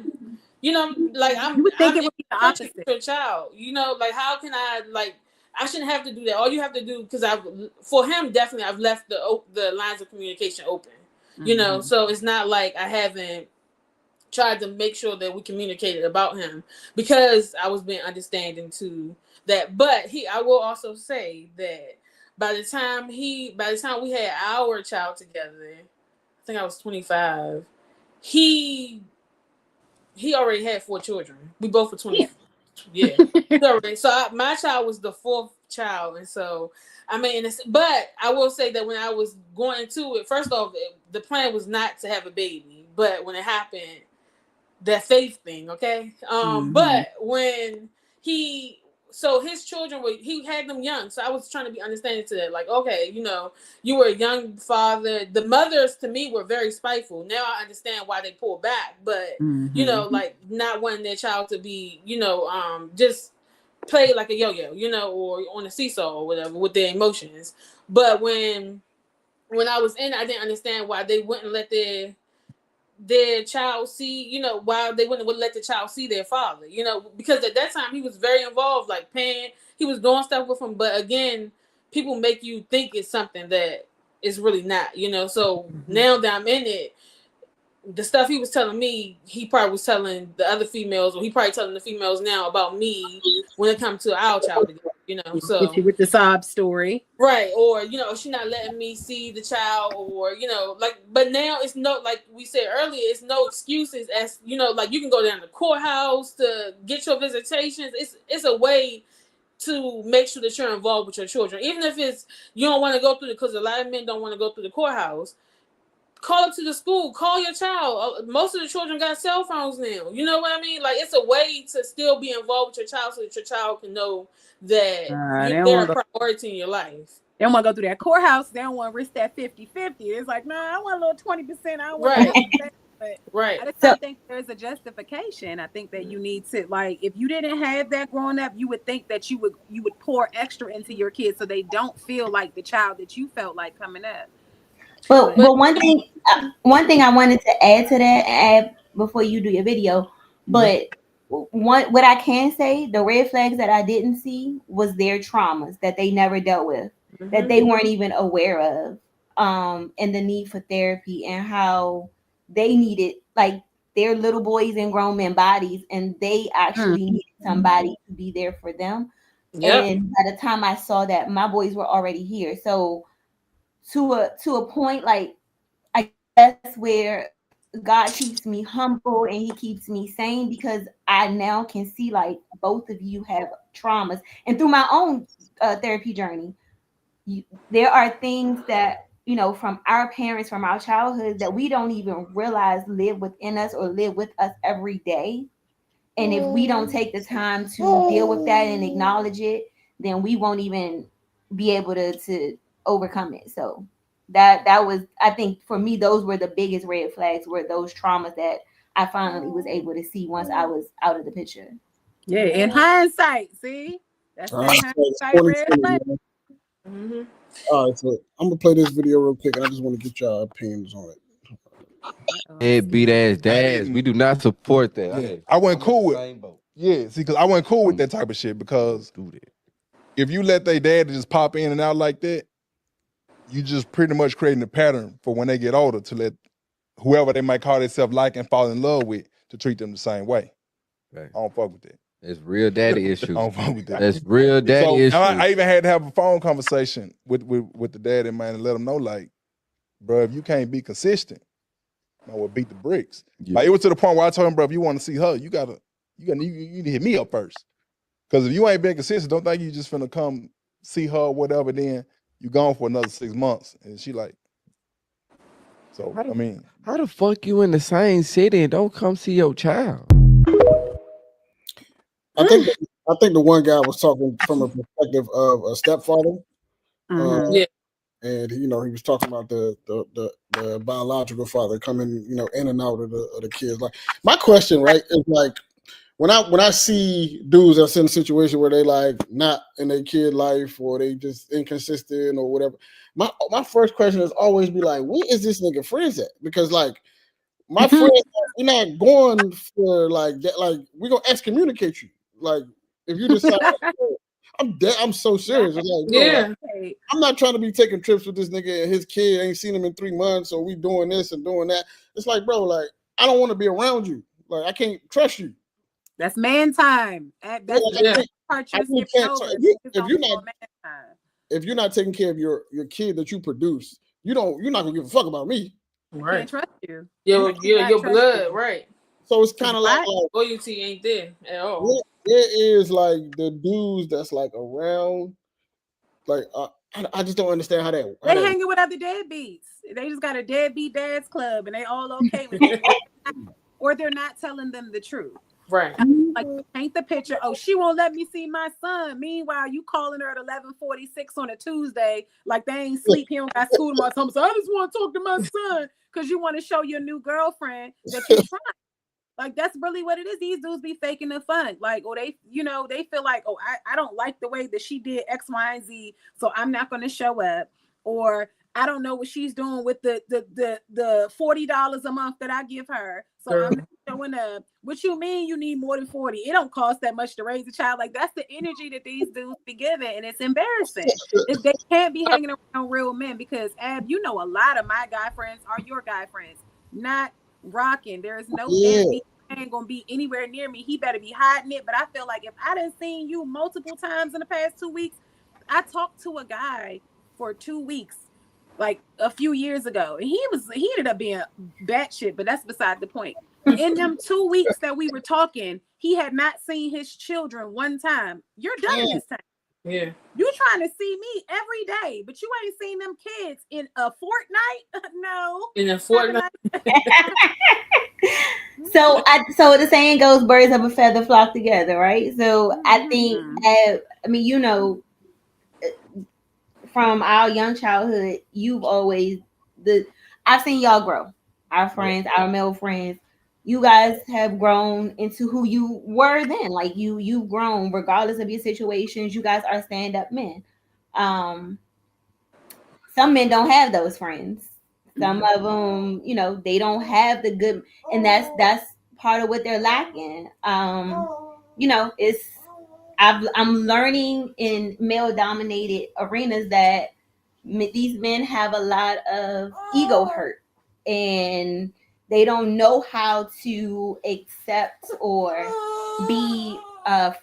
you know, like you would think I'm it in would be the country opposite. with your child, you know, like how can I, like, I shouldn't have to do that. All you have to do, because for him, definitely I've left the lines of communication open, you know. Mm-hmm. So it's not like I haven't tried to make sure that we communicated about him, because I was being understanding to that. But I will also say that by the time we had our child together, I think I was 25. He already had 4 children. We both were 20. Yeah. Yeah. So my child was the fourth child, and so I mean, but I will say that when I was going into it, first off, the plan was not to have a baby, but when it happened, that faith thing, okay? Mm-hmm. But when so his children he had them young, so I was trying to be understanding to that, like, okay, you know, you were a young father. The mothers to me were very spiteful. Now I understand why they pulled back, but you know, Mm-hmm. like not wanting their child to be, you know, just play like a yo-yo, you know, or on a seesaw or whatever with their emotions. But when I was in, I didn't understand why they wouldn't let their child see, you know, why they wouldn't let the child see their father, you know, because at that time he was very involved, like paying, he was doing stuff with him. But again, people make you think it's something that is really not, you know. So Mm-hmm. now that I'm in it, the stuff he was telling me, he probably was telling the other females, or he probably telling the females now about me when it comes to our child together. You know, Get so you with the sob story. right, or she not letting me see the child, or like. But now it's no, like we said earlier, it's no excuses. As like you can go down to the courthouse to get your visitations. It's a way to make sure that you're involved with your children, even if it's you don't want to go through it, because a lot of men don't want to go through the courthouse. Call up to the school, call your child. Most of the children got cell phones now. You know what I mean? Like, it's a way to still be involved with your child, so that your child can know that They don't they're want a to go. priority in your life. They don't want to go through that courthouse. They don't want to risk that 50-50. It's like, no, I want a little 20%. I don't want Right. 50%. But Right. I just So don't think there's a justification. I think that you need to, like, if you didn't have that growing up, you would think that you would pour extra into your kids so they don't feel like the child that you felt like coming up. But But one thing I wanted to add to that, add before you do your video, but what I can say, the red flags that I didn't see was their traumas that they never dealt with, that they weren't even aware of, and the need for therapy, and how they needed, like, they're little boys in grown men bodies, and they actually needed somebody to be there for them. yep. And by the time I saw that, my boys were already here. So to a point, like, I guess that's where God keeps me humble and he keeps me sane, because I now can see, like, both of you have traumas. And through my own therapy journey, there are things that, from our parents, from our childhood, that we don't even realize live within us or live with us every day. And if we don't take the time to deal with that and acknowledge it, then we won't even be able to overcome it. So that was, I think, for me, those were the biggest red flags, were those traumas that I finally was able to see once I was out of the picture. Yeah, in hindsight, see? That's that It's hindsight red 2020, flag. man. Mm-hmm. All right, so I'm gonna play this video real quick, and I just want to get y'all opinions on it. Head beat ass dads. We do not support that. Yeah. I wasn't cool with. Yeah, see, because I wasn't cool with that type of shit. Because if you let their dad just pop in and out like that, you just pretty much creating a pattern for when they get older to let whoever they might call themselves like and fall in love with to treat them the same way. Right. I don't fuck with that. It's real daddy issues. I don't fuck with that. That's real daddy issues. I even had to have a phone conversation with the dad and man and let him know, like, bro, if you can't be consistent, I will beat the bricks. Yeah. Like, it was to the point where I told him, bro, if you want to see her, you need to hit me up first. Because if you ain't been consistent, don't think you just finna come see her or whatever, then you gone for another 6 months. And she like, so, how the fuck you in the same city and don't come see your child? I think the one guy was talking from a perspective of a stepfather. Yeah. And he was talking about the biological father coming, in and out of the kids. Like, my question, right, is like, when I see dudes that's in a situation where they like not in their kid life, or they just inconsistent or whatever, my first question is always be like, where is this nigga friends at? Because, like, my friends, we're not going for like that. Like, we're gonna excommunicate you. Like, if you decide, I'm dead. I'm so serious. It's like, Yeah. like, I'm not trying to be taking trips with this nigga and his kid. Ain't seen him in 3 months, or we doing this and doing that. It's like, bro, like, I don't want to be around you. Like, I can't trust you. That's man time. That's the part you're skipping over. If you're not taking care of your kid that you produce, you're not gonna give a fuck about me. Right. Can't trust you. Your blood, right? So it's kind of like loyalty ain't there at all. There is like the dudes that's like around, like I just don't understand how that. They hanging with other deadbeats. They just got a deadbeat dads club, and they all okay with it. Or they're not telling them the truth. Right. Like, paint the picture. Oh, she won't let me see my son. Meanwhile, you calling her at 11:46 on a Tuesday, like they ain't sleep. He don't got school tomorrow. So I just want to talk to my son because you want to show your new girlfriend that you're trying. Like, that's really what it is. These dudes be faking the fun. Like, or they feel like, oh, I don't like the way that she did X, Y, and Z, so I'm not going to show up. Or I don't know what she's doing with the $40 a month that I give her, so I'm not showing up. What you mean you need more than 40? It don't cost that much to raise a child. Like, that's the energy that these dudes be giving, and it's embarrassing. If they can't be hanging around real men, because Ab, a lot of my guy friends are your guy friends, not rocking. There is no deadbeat ain't gonna be anywhere near me. He better be hiding it. But I feel like if I done seen you multiple times in the past 2 weeks, I talked to a guy for 2 weeks, like a few years ago, and he ended up being batshit, but that's beside the point. In them 2 weeks that we were talking, he had not seen his children one time. You're done in this time. Yeah. You trying to see me every day, but you ain't seen them kids in a fortnight? No. In a fortnight. So the saying goes, birds of a feather flock together, right? So I think, I mean, from our young childhood, you've always I've seen y'all grow. Our friends, our male friends, you guys have grown into who you were then. Like you've grown regardless of your situations. You guys are stand up men. Some men don't have those friends. Some of them, they don't have the good, and that's part of what they're lacking. It's I'm learning in male dominated arenas that these men have a lot of ego hurt, and they don't know how to accept or be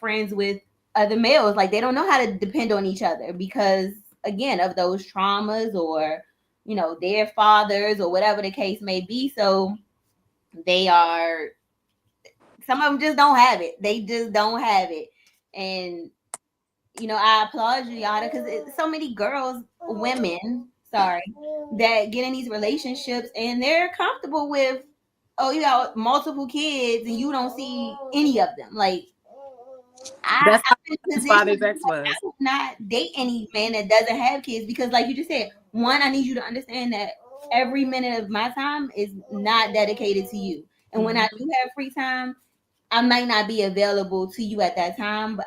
friends with other males. Like they don't know how to depend on each other because again of those traumas or their fathers or whatever the case may be. So they are, some of them just don't have it. They just don't have it. And I applaud you, Yada, because so many girls, women, sorry, that get in these relationships and they're comfortable with, oh, you got multiple kids and you don't see any of them. Like, That's how I'm in a his position father's where ex I was. would not date any man that doesn't have kids because, like you just said, one, I need you to understand that every minute of my time is not dedicated to you. And when I do have free time, I might not be available to you at that time, but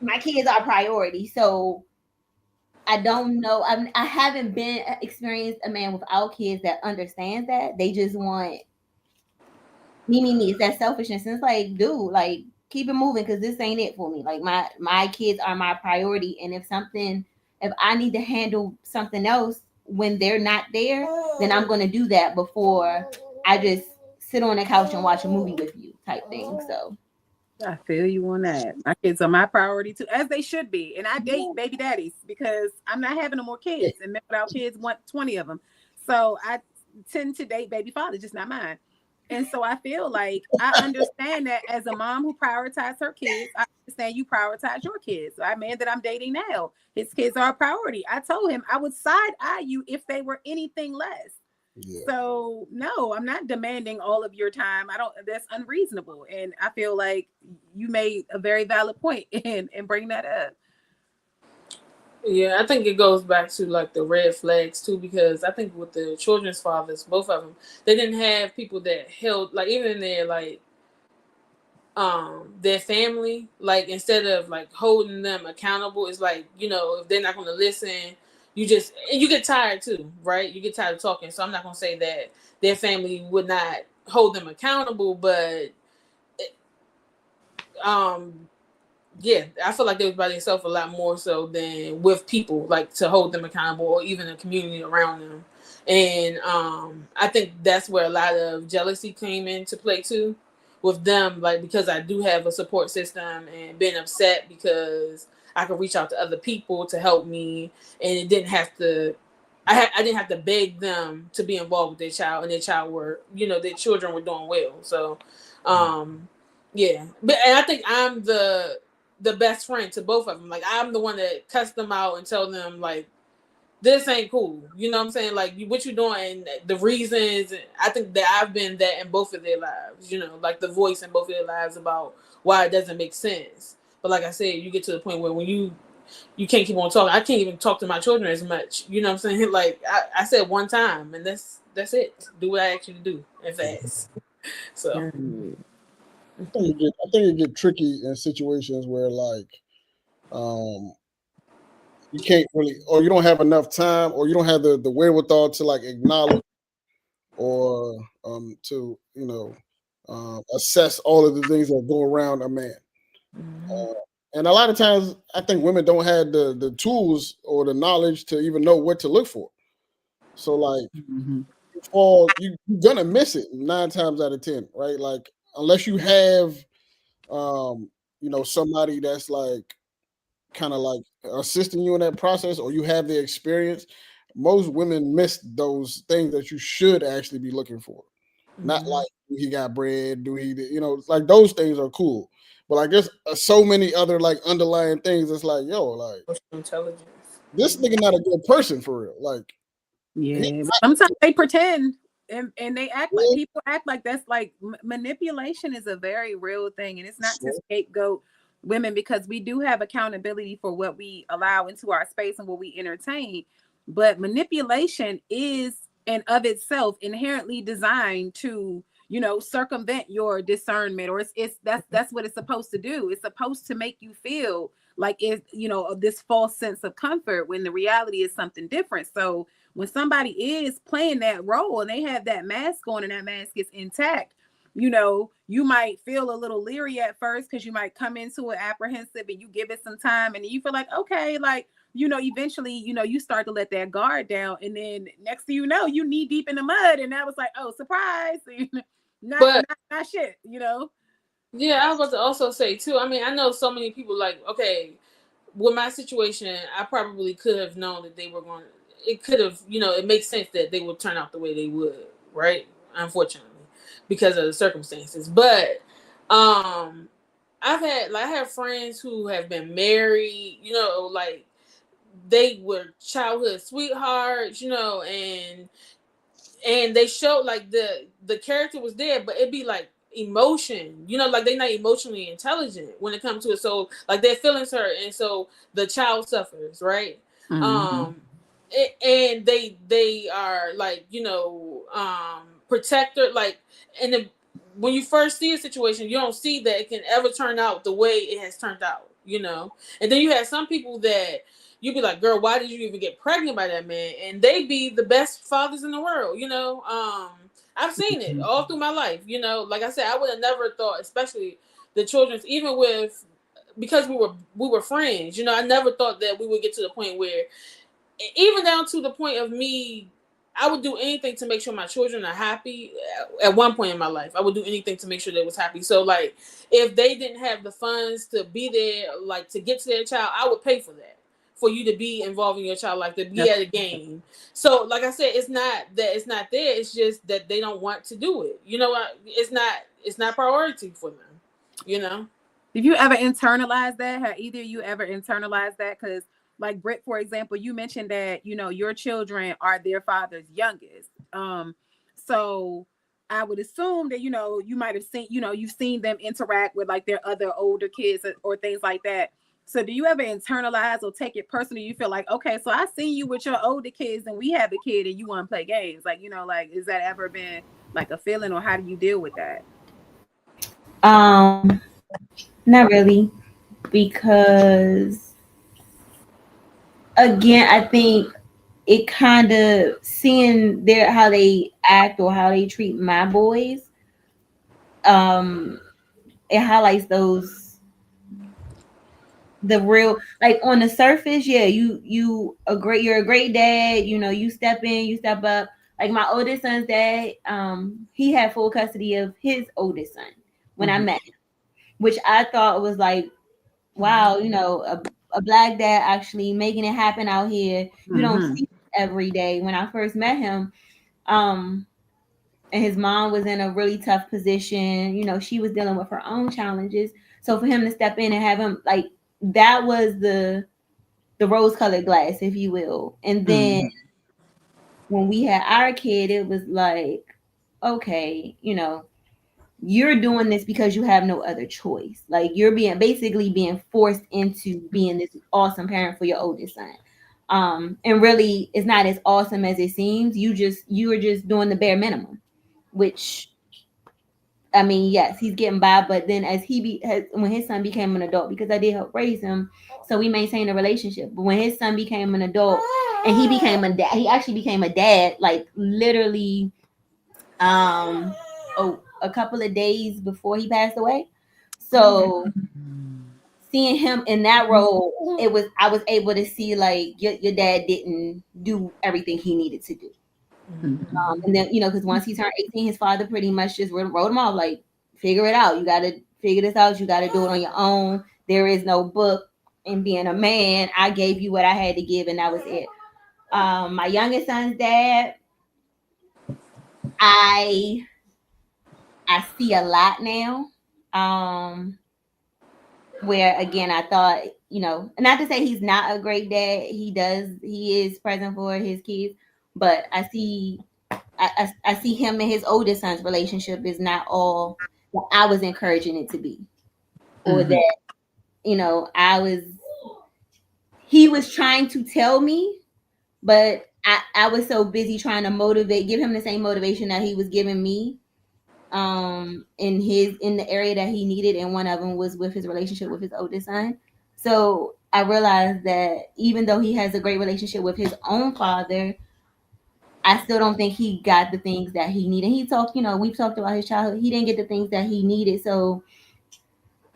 my kids are priority. So I don't know. I haven't been experienced a man without kids that understands that. They just want me. It's that selfishness. And it's like, dude, like keep it moving because this ain't it for me. Like my kids are my priority. And if I need to handle something else when they're not there, then I'm gonna do that before I just sit on the couch and watch a movie with you type thing. So I feel you on that. My kids are my priority too, as they should be. And I date baby daddies because I'm not having no more kids. And men without kids want 20 of them. So I tend to date baby fathers, just not mine. And so I feel like I understand that as a mom who prioritizes her kids, I understand you prioritize your kids. So, man that I'm dating now, his kids are a priority. I told him I would side eye you if they were anything less. Yeah. So no, I'm not demanding all of your time. I don't. That's unreasonable, and I feel like you made a very valid point in bringing that up. Yeah, I think it goes back to like the red flags too, because I think with the children's fathers, both of them, they didn't have people that held like even their family, like instead of like holding them accountable, it's like if they're not going to listen, you get tired too, right? You get tired of talking. So I'm not going to say that their family would not hold them accountable, but um yeah, I feel like they was by themselves a lot more so than with people, like to hold them accountable or even a community around them. And I think that's where a lot of jealousy came into play too with them, like because I do have a support system and being upset because I could reach out to other people to help me and it didn't have to I didn't have to beg them to be involved with their child and their child were, their children were doing well. So yeah. But and I think I'm the best friend to both of them. Like I'm the one that cuts them out and tell them like this ain't cool. You know what I'm saying? Like what you doing? The reasons. I think that I've been that in both of their lives. Like the voice in both of their lives about why it doesn't make sense. But like I said, you get to the point where when you can't keep on talking. I can't even talk to my children as much. You know what I'm saying? Like I said one time, and that's it. Do what I ask you to do and fast. So. I think it get tricky in situations where like you can't really, or you don't have enough time, or you don't have the wherewithal to like acknowledge or to assess all of the things that go around a man. And a lot of times, I think women don't have the tools or the knowledge to even know what to look for. So like, fall, you're gonna miss it 9 times out of 10, right? Like unless you have, um, somebody that's like kind of like assisting you in that process, or you have the experience. Most women miss those things that you should actually be looking for. Not Mhm. like, do he got bread? Do he, like those things are cool. But like there's so many other like underlying things. It's like, yo, like Emotional intelligence. this nigga not a good person for real. Like he, Yeah, sometimes they pretend and they act like people act like that's like manipulation is a very real thing, and it's not to so, scapegoat women because we do have accountability for what we allow into our space and what we entertain. But manipulation is and of itself inherently designed to circumvent your discernment, or it's that's what it's supposed to do. It's supposed to make you feel like it's this false sense of comfort when the reality is something different. So when somebody is playing that role and they have that mask on and that mask is intact, you might feel a little leery at first because you might come into it apprehensive, and you give it some time and you feel like, okay, like, eventually, you start to let that guard down. And then next thing you know, you knee deep in the mud. And that was like, oh, surprise. not, But not shit. yeah, I was about to also say too. I mean, I know so many people like, okay, with my situation, I probably could have known that they were going. It could have, it makes sense that they would turn out the way they would, right? Unfortunately, because of the circumstances. But I have friends who have been married, like they were childhood sweethearts, and they showed like the character was there, but it'd be like emotion, like they're not emotionally intelligent when it comes to it. So like their feelings hurt, and so the child suffers, right? Mm-hmm. And they are like protector, like, and when you first see a situation, you don't see that it can ever turn out the way it has turned out, and then you have some people that you'd be like, girl, why did you even get pregnant by that man? And they be the best fathers in the world, I've seen it all through my life, like I said, I would have never thought, especially the children's, even with, because we were friends, I never thought that we would get to the point where, even down to the point of me, I would do anything to make sure my children are happy. At one point in my life, I would do anything to make sure they was happy. So like, if they didn't have the funds to be there, like to get to their child, I would pay for that, for you to be involved in your child life, to be at a game. So like I said, it's not that it's not there. It's just that they don't want to do it. It's not priority for them. Did you ever internalize that? Have either of you ever internalized that? Because, like Britt, for example, you mentioned that your children are their father's youngest. So I would assume that you might have seen you've seen them interact with like their other older kids or things like that. So do you ever internalize or take it personally? You feel like, okay, so I see you with your older kids and we have a kid and you want to play games. Like, like, is that ever been like a feeling, or how do you deal with that? Um, Not really, because again, I think it kind of seeing their how they act or how they treat my boys, um, it highlights those the real, like on the surface, yeah, you're a great dad, you step in, you step up. Like my oldest son's dad, he had full custody of his oldest son when I Mm-hmm. met him, which I thought was like, wow, a black dad actually making it happen out here. You don't Mm-hmm. see it every day. When I first met him, um, and his mom was in a really tough position. She was dealing with her own challenges. So for him to step in and have him like that was the rose colored glass, if you will. And then when we had our kid, it was like, okay, you're doing this because you have no other choice. Like you're basically being forced into being this awesome parent for your oldest son. And really it's not as awesome as it seems. You are just doing the bare minimum, which I mean, yes, he's getting by, but then as when his son became an adult, because I did help raise him, so we maintained a relationship. But when his son became an adult and he became a dad, he actually became a dad, like literally, a couple of days before he passed away. So seeing him in that role, I was able to see like your dad didn't do everything he needed to do. And then, because once he turned 18, his father pretty much just wrote him off, like, figure it out. You got to figure this out. You got to do it on your own. There is no book in being a man. I gave you what I had to give, and that was it. My youngest son's dad, I see a lot now. Where again, I thought, not to say he's not a great dad. He is present for his kids, but I see him and his oldest son's relationship is not all that I was encouraging it to be, or that he was trying to tell me, but I was so busy trying to give him the same motivation that he was giving me, in the area that he needed, and one of them was with his relationship with his oldest son. So I realized that even though he has a great relationship with his own father, I still don't think he got the things that he needed. We've talked about his childhood. He didn't get the things that he needed. So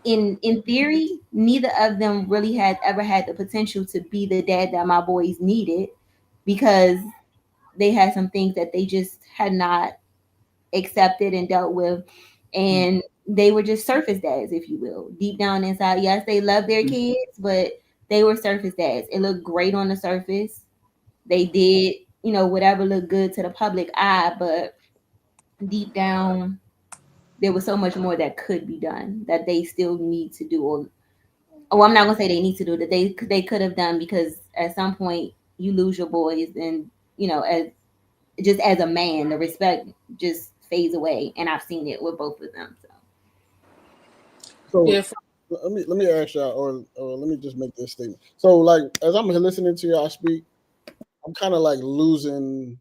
in theory, neither of them really had ever had the potential to be the dad that my boys needed, because they had some things that they just had not accepted and dealt with, and they were just surface dads, if you will. Deep down inside, yes, they love their kids, but they were surface dads. It looked great on the surface. They did, whatever looked good to the public eye, but deep down, there was so much more that could be done that they still need to do. I'm not gonna say they need to do that. They could have done, because at some point you lose your boys, and as a man, the respect just fades away, and I've seen it with both of them. So Yeah. let me ask y'all, or let me just make this statement. So, like, as I'm listening to y'all speak, I'm kind of like losing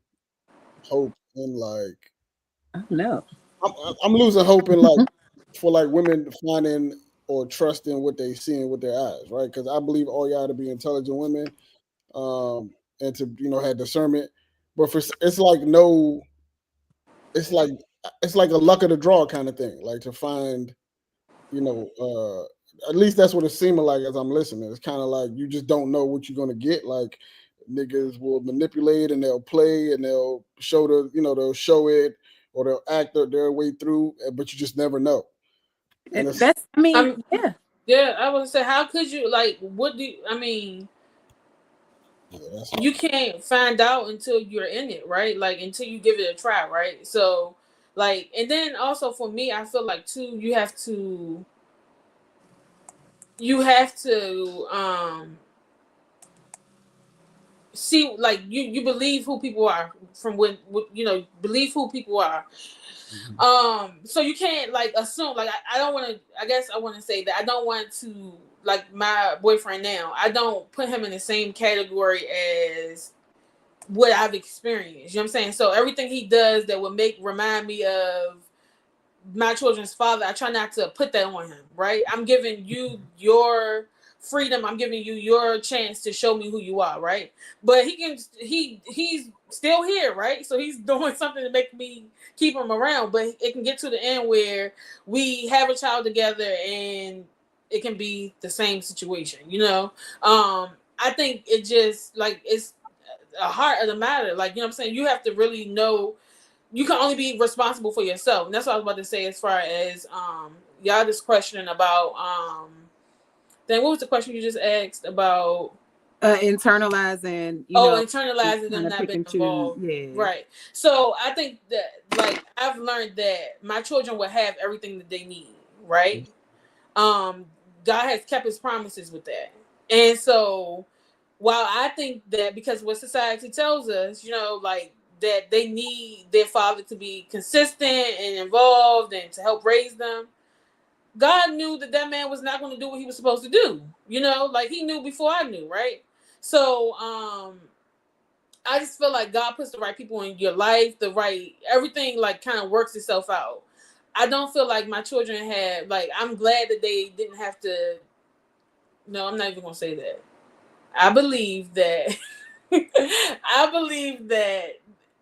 hope in, like, No. I'm losing hope in, like, for, like, women finding or trusting what they see with their eyes, right? Because I believe all y'all to be intelligent women, and to have discernment, but it's like no, it's like it's like a luck of the draw kind of thing, like to find, you know, at least that's what it seemed like as I'm listening. It's kind of like you just don't know what you're gonna get. Like, niggas will manipulate and they'll play and they'll show they'll show it, or they'll act their way through, but you just never know. And it's That's, I mean, I'm, yeah. yeah, I would say, how could you, like, what do I mean? yeah, that's You can't find out until you're in it, right? Like, until you give it a try, right? So, like, and then also for me, I feel like too, you have to see, like, you believe who people are from when believe who people are. So you can't, like, assume, like, I don't want to, I guess I want to say that I don't want to, like, my boyfriend now, I don't put him in the same category as what I've experienced. You know what I'm saying? So everything he does that would remind me of my children's father, I try not to put that on him, right? I'm giving you your freedom. I'm giving you your chance to show me who you are, right? But he's still here, right? So he's doing something to make me keep him around. But it can get to the end where we have a child together and it can be the same situation, I think it just, like, it's a heart of the matter. Like, what I'm saying? You have to really know, you can only be responsible for yourself. And that's what I was about to say, as far as y'all just questioning about then what was the question you just asked about? Internalizing, Internalizing them kind of not pick being and choose. involved. Yeah. Right. So I think that, like, I've learned that my children will have everything that they need, right? um God has kept his promises with that. And so, while I think that, because what society tells us, like, that they need their father to be consistent and involved and to help raise them, God knew that that man was not going to do what he was supposed to do. Like, he knew before I knew, right? So, I just feel like God puts the right people in your life, the right everything, like, kind of works itself out. I don't feel like my children had, like, I'm glad that they didn't have to. No, I'm not even gonna say that. I believe that I believe that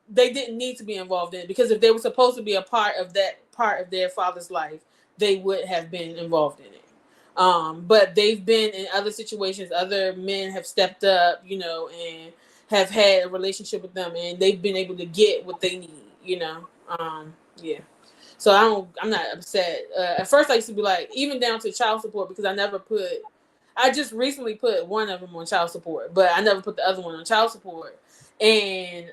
they didn't need to be involved in it, because if they were supposed to be a part of their father's life, they would have been involved in it. But they've been in other situations. Other men have stepped up, and have had a relationship with them and they've been able to get what they need, you know. Yeah. So I'm not upset. At first I used to be like, even down to child support, because I just recently put one of them on child support, but I never put the other one on child support. And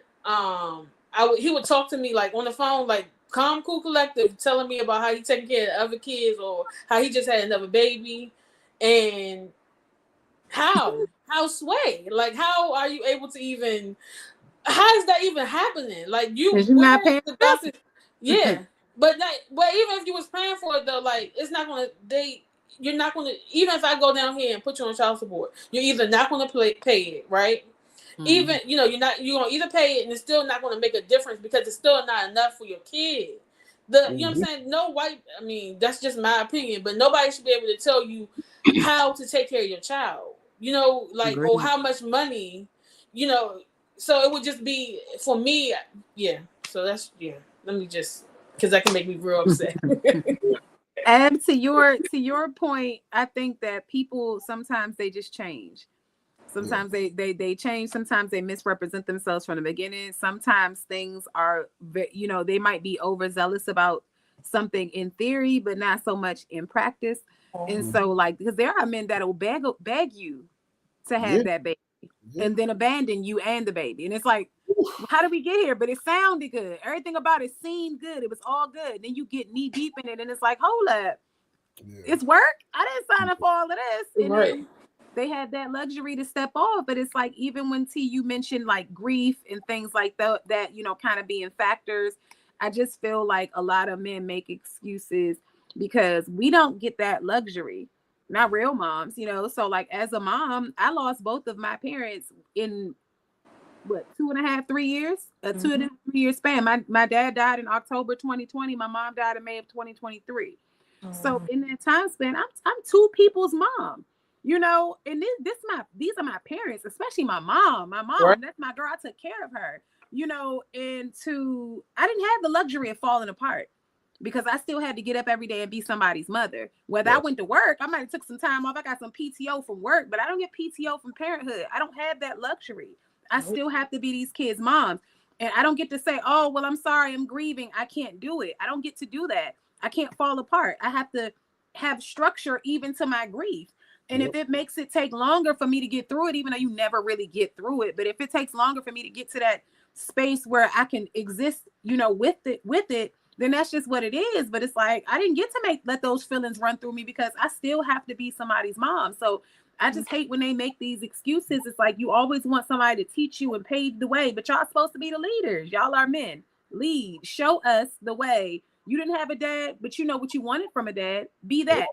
he would talk to me like on the phone, like calm, cool, collective, telling me about how he taking care of other kids or how he just had another baby. And how sway, like how are you able to even, how is that even happening? Like You're where not is paying the doctor? Yeah, but even if you was paying for it though, like it's not gonna you're not gonna, even if I go down here and put you on child support, you're either not gonna pay it, right? Even you're gonna either pay it and it's still not gonna make a difference because it's still not enough for your kid. You know what I'm saying? No white, I mean, that's just my opinion, but nobody should be able to tell you how to take care of your child, you know, like, or how much money, you know. So it would just be for me, yeah. So that's, yeah. Let me just, because that can make me real upset. And to your point, I think that people sometimes they just change. Sometimes they change. Sometimes they misrepresent themselves from the beginning. Sometimes things are, they might be overzealous about something in theory, but not so much in practice. And so, like, because there are men that will beg you to have that baby and then abandon you and the baby. And it's like, how did we get here? But it sounded good. Everything about it seemed good. It was all good. Then you get knee deep in it and it's like, hold up. It's work. I didn't sign up for all of this. And then they had that luxury to step off. But it's like, even when you mentioned like grief and things like that, kind of being factors, I just feel like a lot of men make excuses because we don't get that luxury. Not real moms, So like as a mom, I lost both of my parents in 2.5, 3 years, a 2.5 year span. My dad died in October 2020. My mom died in May of 2023. So in that time span, I'm two people's mom, and these are my parents, especially my mom. My mom, that's my girl. I took care of her, and I didn't have the luxury of falling apart because I still had to get up every day and be somebody's mother. Whether I went to work, I might have took some time off. I got some PTO from work, but I don't get PTO from parenthood. I don't have that luxury. I still have to be these kids' moms. And I don't get to say, oh, well, I'm sorry, I'm grieving. I can't do it. I don't get to do that. I can't fall apart. I have to have structure even to my grief. And if it makes it take longer for me to get through it, even though you never really get through it, but if it takes longer for me to get to that space where I can exist, with it, then that's just what it is. But it's like, I didn't get to let those feelings run through me because I still have to be somebody's mom. So I just hate when they make these excuses. It's like you always want somebody to teach you and pave the way, but y'all supposed to be the leaders. Y'all are men. Lead. Show us the way. You didn't have a dad, but you know what you wanted from a dad. Be that.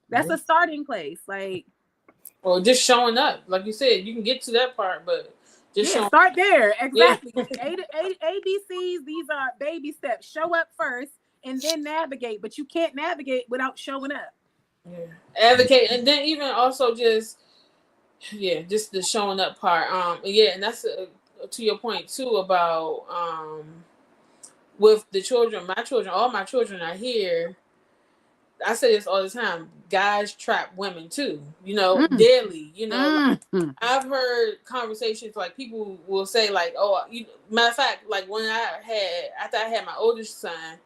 That's a starting place. Like, or just showing up. Like you said, you can get to that part, but just start there. Exactly. ABCs, these are baby steps. Show up first and then navigate, but you can't navigate without showing up. Advocate, and then even also just the showing up part. And that's to your point too about with the children. My children, all my children are here. I say this all the time. Guys trap women too, daily. Like, I've heard conversations like people will say like, "Oh, matter of fact, like when after I had my oldest son,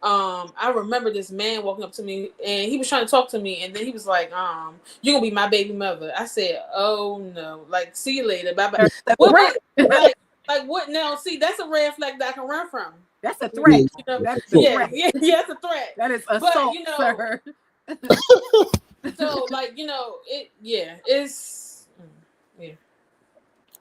I remember this man walking up to me and he was trying to talk to me, and then he was like, "You're gonna be my baby mother." I said, "Oh no, like see you later, bye bye." Like what now? See, that's a red flag that I can run from. That's a threat. That's a threat. Yeah, that's a threat. That is assault, sir. So like it's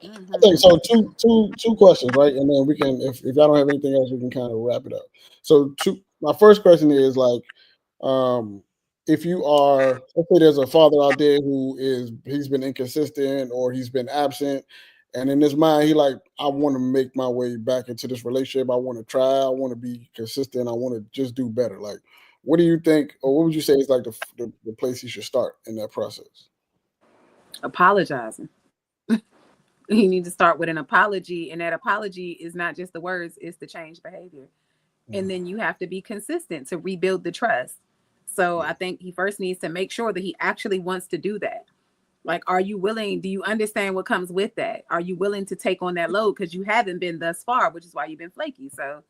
I think so. Two questions, right? And then we can, if y'all don't have anything else, we can kind of wrap it up. So my first question is like, if you are, let's say there's a father out there he's been inconsistent or he's been absent, and in his mind he like, I want to make my way back into this relationship. I want to try. I want to be consistent. I want to just do better. Like, what do you think, or what would you say is like the place he should start in that process? Apologizing. You need to start with an apology, and that apology is not just the words, it's the change behavior. And then you have to be consistent to rebuild the trust. So I think he first needs to make sure that he actually wants to do that. Like, are you willing? Do you understand what comes with that? Are you willing to take on that load? Because you haven't been thus far, which is why you've been flaky. So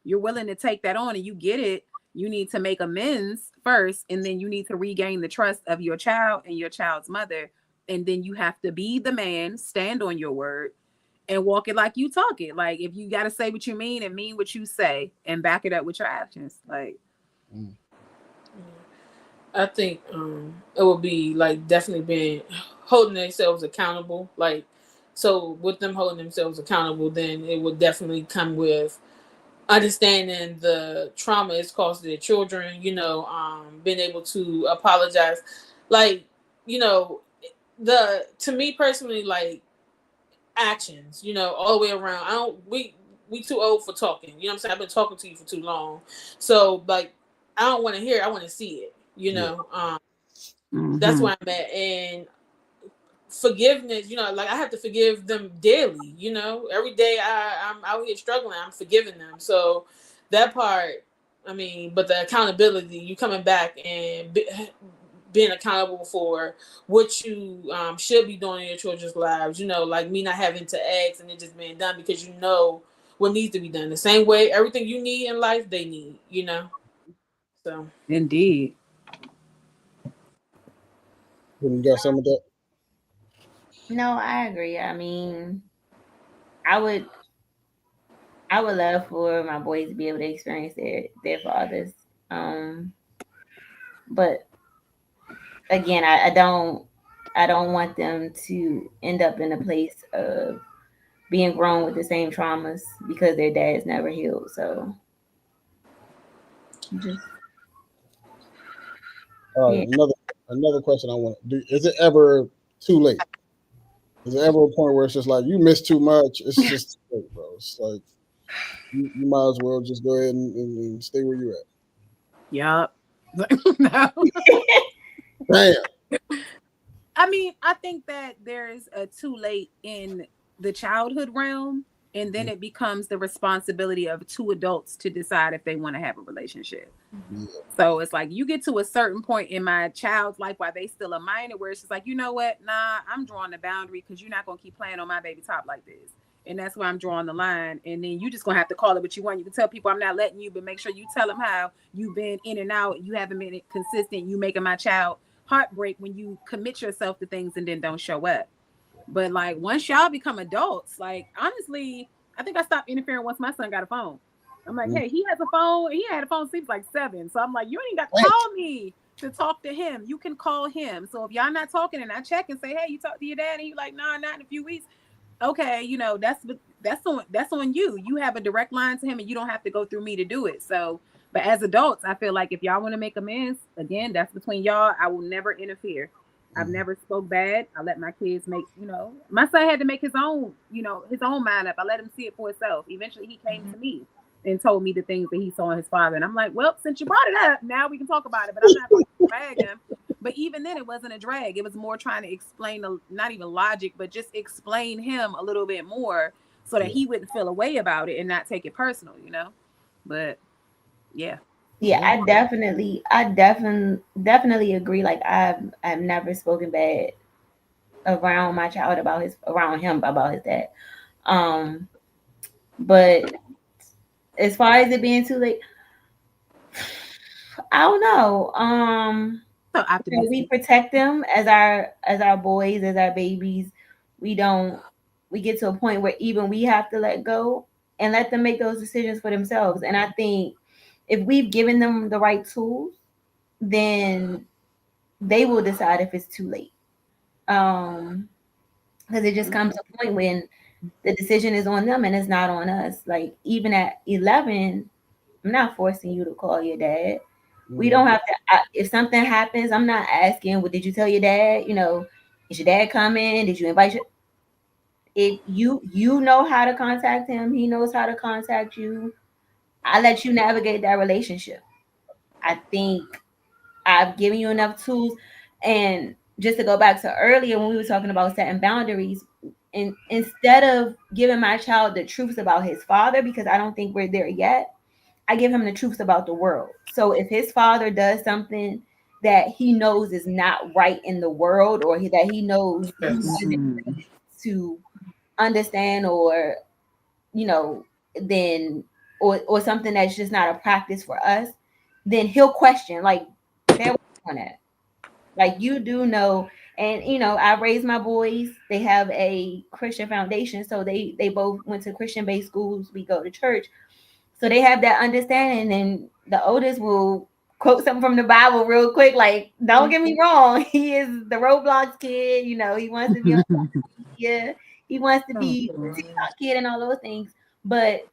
you're willing to take that on and you get it. You need to make amends first, and then you need to regain the trust of your child and your child's mother. And then you have to be the man, stand on your word, and walk it like you talk it. Like, if you got to say what you mean and mean what you say and back it up with your actions. Like, I think it would be like definitely being holding themselves accountable. Like, so with them holding themselves accountable, then it would definitely come with understanding the trauma it's caused to their children. Being able to apologize, like, the to me personally, like actions, all the way around. I don't we too old for talking. You know what I'm saying? I've been talking to you for too long. So like I don't want to hear it, I want to see it, That's where I'm at. And forgiveness, like I have to forgive them daily, Every day I'm out here struggling, I'm forgiving them. So that part, I mean, but the accountability, you coming back and being accountable for what you should be doing in your children's lives, like me not having to ask and it just being done because you know what needs to be done. The same way everything you need in life, they need. So indeed. When you got some of that? No, I agree. I mean, I would I would love for my boys to be able to experience their fathers. But again, I don't want them to end up in a place of being grown with the same traumas because their dads never healed. So just All yeah. right, another question I want to do: is it ever too late? Is there ever a point where it's just like you missed too much? It's just too late, bro. It's like you might as well just go ahead and stay where you at. Yup. No. Damn. I mean, I think that there's a too late in the childhood realm, and then it becomes the responsibility of two adults to decide if they want to have a relationship. Yeah. So it's like you get to a certain point in my child's life while they still a minor, where it's just like, you know what? Nah, I'm drawing the boundary because you're not gonna keep playing on my baby top like this. And that's where I'm drawing the line. And then you just gonna have to call it what you want. You can tell people I'm not letting you, but make sure you tell them how you've been in and out. You haven't been consistent. You making my child heartbreak when you commit yourself to things and then don't show up. But like once y'all become adults, like honestly, I think I stopped interfering once my son got a phone. I'm like, Mm. hey, he has a phone. He had a phone since he was like 7. So I'm like, you ain't got to Damn. call me to talk to him. You can call him. So if y'all not talking and I check and say, hey, you talk to your dad, and you like, nah, not in a few weeks. Okay, that's on you. You have a direct line to him, and you don't have to go through me to do it. So, but as adults, I feel like if y'all want to make amends, again, that's between y'all. I will never interfere. I've never spoke bad. I let my kids make, my son had to make his own mind up. I let him see it for himself. Eventually he came to me and told me the things that he saw in his father. And I'm like, well, since you brought it up, now we can talk about it, but I'm not going to drag him. But even then it wasn't a drag. It was more trying to explain, not even logic, but just explain him a little bit more so that he wouldn't feel a way about it and not take it personal. But yeah. Yeah, I definitely agree. Like I've never spoken bad around my child around him about his dad. Um, but as far as it being too late, I don't know. So We optimistic. protect them as our boys, as our babies. We don't. We get to a point where even we have to let go and let them make those decisions for themselves. And I think if we've given them the right tools, then they will decide if it's too late. Because it just comes to a point when the decision is on them and it's not on us. Like even at 11, I'm not forcing you to call your dad. We don't have to. If something happens, I'm not asking. Well, did you tell your dad? Is your dad coming? Did you invite your? If you know how to contact him, he knows how to contact you. I let you navigate that relationship. I think I've given you enough tools. And just to go back to earlier when we were talking about setting boundaries, and instead of giving my child the truths about his father, because I don't think we're there yet, I give him the truths about the world. So if his father does something that he knows is not right in the world, or that he knows he Yes. isn't to understand, or then or something that's just not a practice for us, then he'll question, like, they're on that. Like, you do know. And I raised my boys. They have a Christian foundation, so they both went to Christian based schools. We go to church, so they have that understanding. And the oldest will quote something from the Bible real quick. Like, don't get me wrong, he is the Roblox kid. He wants to be on media. He wants to be TikTok kid and all those things. But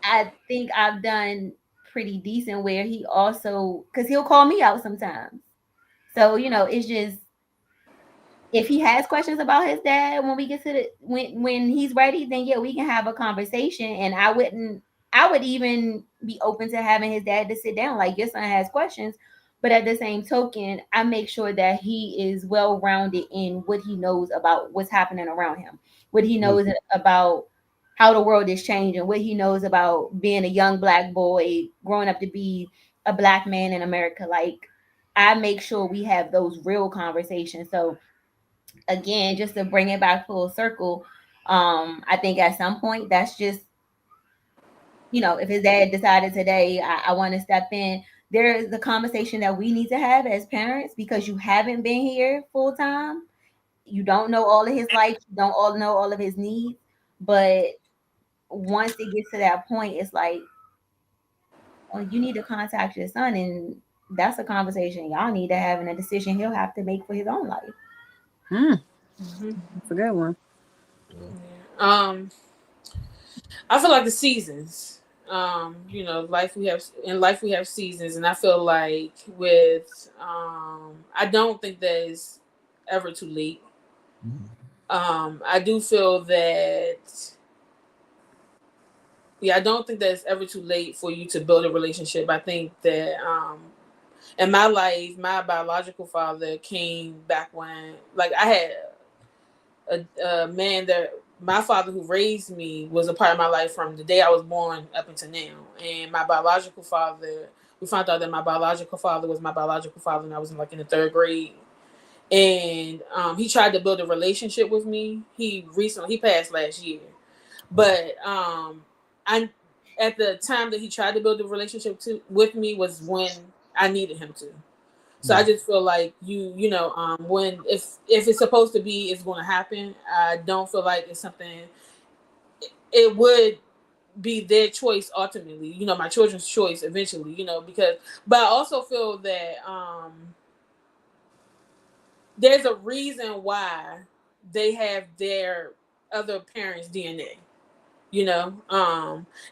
I think I've done pretty decent where he also, because he'll call me out sometimes. So it's just, if he has questions about his dad when we get to the when he's ready, then yeah, we can have a conversation. And I would even be open to having his dad to sit down, like, your son has questions, but at the same token, I make sure that he is well rounded in what he knows about what's happening around him, what he knows about how the world is changing, what he knows about being a young black boy growing up to be a black man in America. Like, I make sure we have those real conversations. So again, just to bring it back full circle, I think at some point that's just, if his dad decided today, I want to step in, there is a conversation that we need to have as parents, because you haven't been here full time. You don't know all of his life, you don't all know all of his needs. But once it gets to that point, it's like, well, you need to contact your son, and that's a conversation y'all need to have, and a decision he'll have to make for his own life. That's a good one. I feel like the seasons. Life we have seasons, and I feel like with I don't think that it's ever too late. I do feel that I don't think that it's ever too late for you to build a relationship. I think that in my life, my biological father came back when, like, I had a man that my father who raised me was a part of my life from the day I was born up until now. And my biological father, we found out that my biological father was my biological father when I was in the third grade. And he tried to build a relationship with me. He passed last year. But I at the time that he tried to build a relationship with me was when I needed him to. So I just feel like when if it's supposed to be, it's going to happen. I don't feel like it's something. It would be their choice ultimately. My children's choice eventually. But I also feel that there's a reason why they have their other parents' DNA.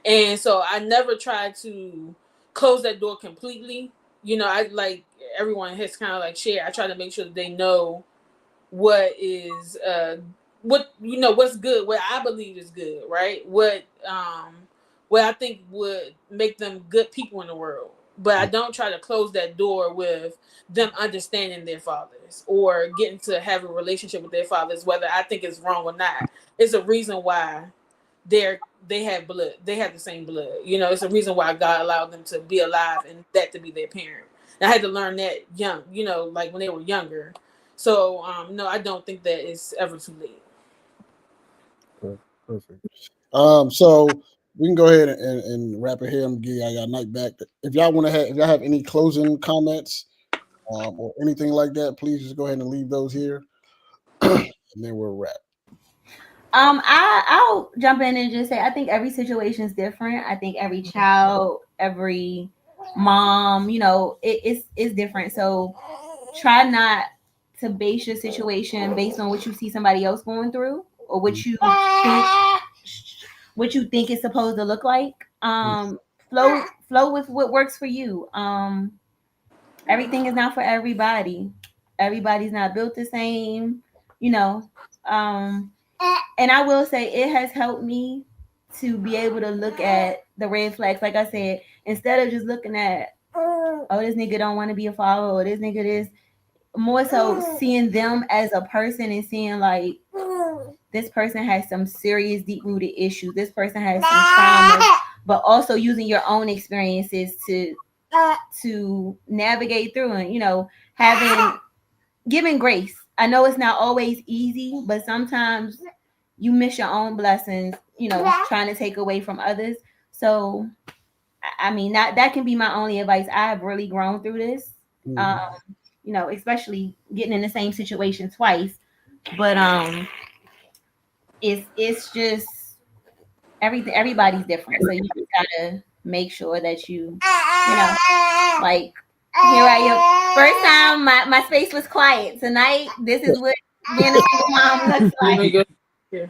And so I never tried to close that door completely. I like everyone has kind of like shared. I try to make sure that they know what is what's good, what I believe is good, right? What I think would make them good people in the world. But I don't try to close that door with them understanding their fathers or getting to have a relationship with their fathers, whether I think it's wrong or not. It's a reason why they have blood. They have the same blood. It's a reason why God allowed them to be alive and that to be their parent. And I had to learn that young, like when they were younger. So no, I don't think that it's ever too late. Perfect. So we can go ahead and wrap it here. I'm gonna give y'all night back. If y'all have any closing comments or anything like that, please just go ahead and leave those here, and then we'll wrap. I'll jump in and just say, I think every situation is different. I think every child, every mom, it's different. So try not to base your situation based on what you see somebody else going through, or what you think it's supposed to look like. Flow with what works for you. Everything is not for everybody. Everybody's not built the same, you know. Um, and I will say, it has helped me to be able to look at the red flags. Like I said, instead of just looking at, oh, this nigga don't want to be a follower, or this nigga this, more so seeing them as a person and seeing like, this person has some serious deep rooted issues. This person has some trauma, but also using your own experiences to to navigate through, and having giving grace. I know it's not always easy, but sometimes you miss your own blessings, trying to take away from others. So I mean, that can be my only advice. I have really grown through this. Especially getting in the same situation twice. But it's just everybody's different. So you just gotta make sure that like, here I am. First time my space was quiet. Tonight, this is what being a single mom looks like. Yeah.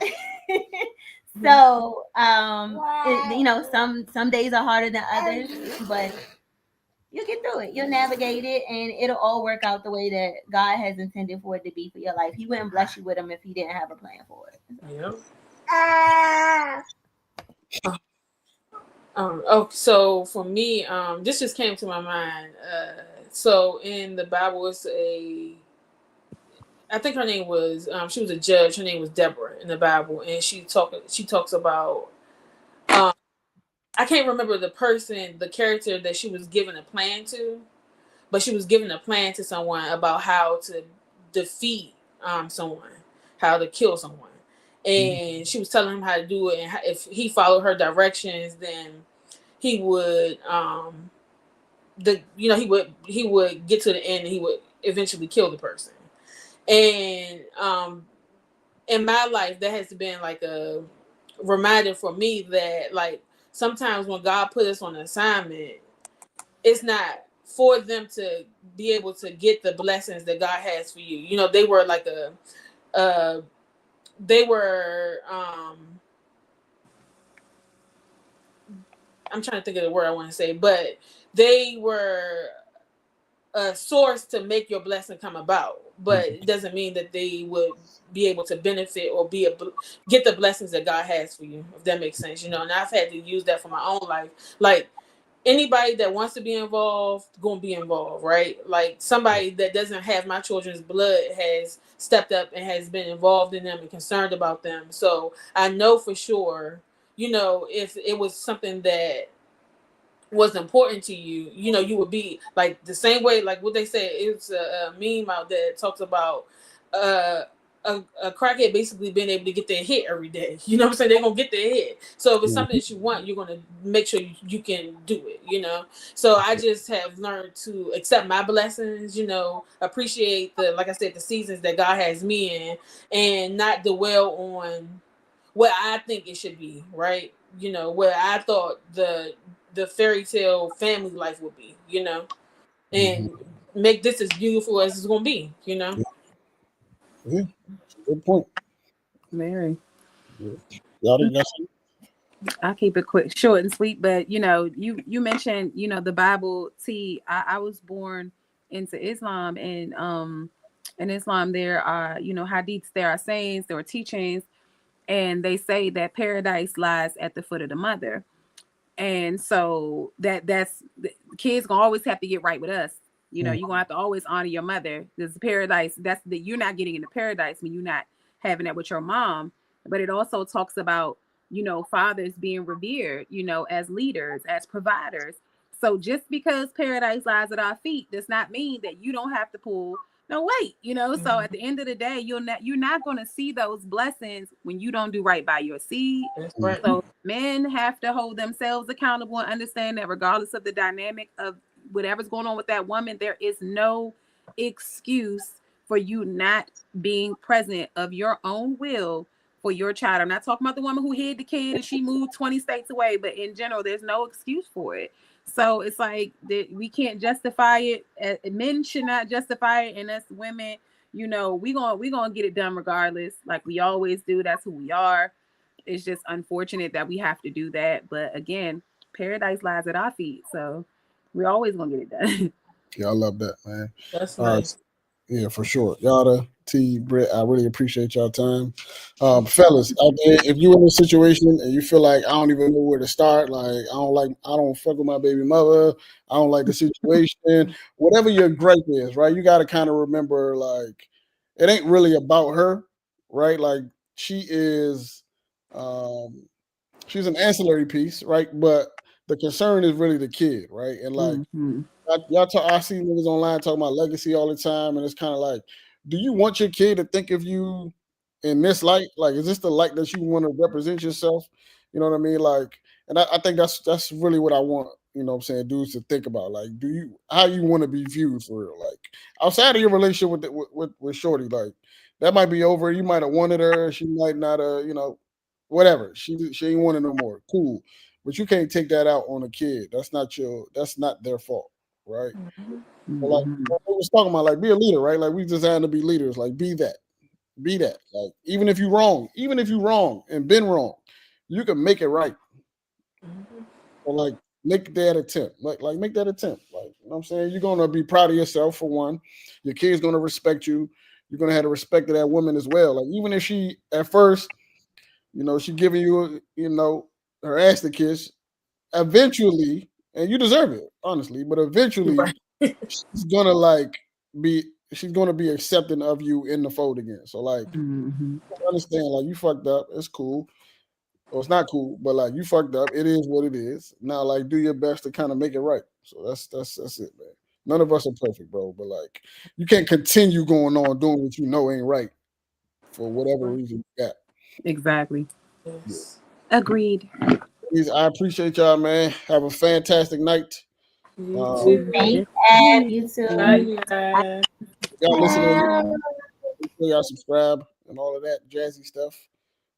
So some days are harder than others, but you'll get through it. You'll navigate it, and it'll all work out the way that God has intended for it to be for your life. He wouldn't bless you with them if he didn't have a plan for it. Yep. So for me, this just came to my mind. So in the Bible, I think her name was, she was a judge. Her name was Deborah in the Bible, and she talks about, I can't remember the character that she was given a plan to, but she was given a plan to someone about how to defeat someone, how to kill someone, and she was telling him how to do it, and if he followed her directions, then he would he would get to the end, and he would eventually kill the person. And in my life, that has been like a reminder for me that, like, sometimes when God put us on an assignment, it's not for them to be able to get the blessings that God has for you. They were like they were I'm trying to think of the word I want to say, but they were a source to make your blessing come about, but it doesn't mean that they would be able to benefit or get the blessings that God has for you, if that makes sense. And I've had to use that for my own life. Like, anybody that wants to be involved, gonna be involved, right? Like, somebody that doesn't have my children's blood has stepped up and has been involved in them and concerned about them. So I know for sure, if it was something that was important to you, you would be like the same way, like what they say. It's a meme out there that talks about uh a crackhead basically being able to get their hit every day. You know what I'm saying? They're gonna get their hit. So if it's something that you want, you're gonna make sure you can do it. So I just have learned to accept my blessings, appreciate like I said, the seasons that God has me in, and not dwell on what I think it should be, right? What I thought the fairy tale family life would be, and make this as beautiful as it's gonna be. Yeah, good point. Very. Y'all didn't got I'll keep it quick, short and sweet. But you mentioned the Bible. I was born into Islam, and in Islam there are hadiths, there are sayings, there are teachings, and they say that paradise lies at the foot of the mother. And so that's kids gonna always have to get right with us. You're gonna have to always honor your mother. There's paradise. That's that you're not getting into paradise when you're not having that with your mom. But it also talks about fathers being revered, as leaders, as providers. So just because paradise lies at our feet does not mean that you don't have to pull no weight. So at the end of the day, you're not going to see those blessings when you don't do right by your seed. Right. So men have to hold themselves accountable and understand that regardless of the dynamic of whatever's going on with that woman, there is no excuse for you not being present of your own will for your child. I'm not talking about the woman who hid the kid and she moved 20 states away, but in general, there's no excuse for it. So it's like that we can't justify it. Men should not justify it, and us women, we gonna get it done regardless, like we always do. That's who we are. It's just unfortunate that we have to do that, but again, paradise lies at our feet, so we're always gonna get it done. Yeah, I love that, man. That's All right. nice. Yeah, for sure. Yada, T, Britt, I really appreciate y'all time. Fellas, out there, if you're in a situation and you feel like I don't even know where to start, like I don't fuck with my baby mother, I don't like the situation, whatever your gripe is, right? You got to kind of remember, like, it ain't really about her, right? Like, she is, she's an ancillary piece, right? But the concern is really the kid, right? And like Mhm. y'all talk, I see niggas online talking about legacy all the time, and it's kind of like, do you want your kid to think of you in this light? Like, is this the light that you want to represent yourself? You know what I mean? Like, and I think that's really what I want. You know what I'm saying? Dudes to think about, like, do you how you want to be viewed for real? Like, outside of your relationship with Shorty, like that might be over. You might have wanted her. She might not. Whatever. She ain't wanted no more. Cool. But you can't take that out on a kid. That's not your. That's not their fault, right? But like Mhm. what we was talking about, like be a leader, right? Like we designed to be leaders. Like be that, be that. Like even if you wrong and been wrong, you can make it right. Or like make that attempt. Like make that attempt. Like you know what I'm saying? You're gonna be proud of yourself for one. Your kid's gonna respect you. You're gonna have the respect of that woman as well. Like even if she at first, she giving you, her ass to kiss, eventually, and you deserve it, honestly, but eventually Right. she's gonna like be she's gonna be accepting of you in the fold again. So like Mhm. understand, like you fucked up, it's cool. Or it's not cool, but like you fucked up. It is what it is. Now like do your best to kind of make it right. So that's it, man. None of us are perfect, bro. But like you can't continue going on doing what you know ain't right for whatever reason you got. Exactly. Yeah. Yes. Agreed. I appreciate y'all, man. Have a fantastic night. You Um, too. Thanks, Ed. You Bye, Mhm. too. you guys. y'all listening, Bye. make sure y'all subscribe and all of that jazzy stuff.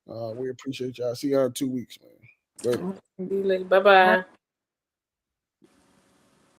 We appreciate y'all. See y'all in 2 weeks, man. Later. Bye bye.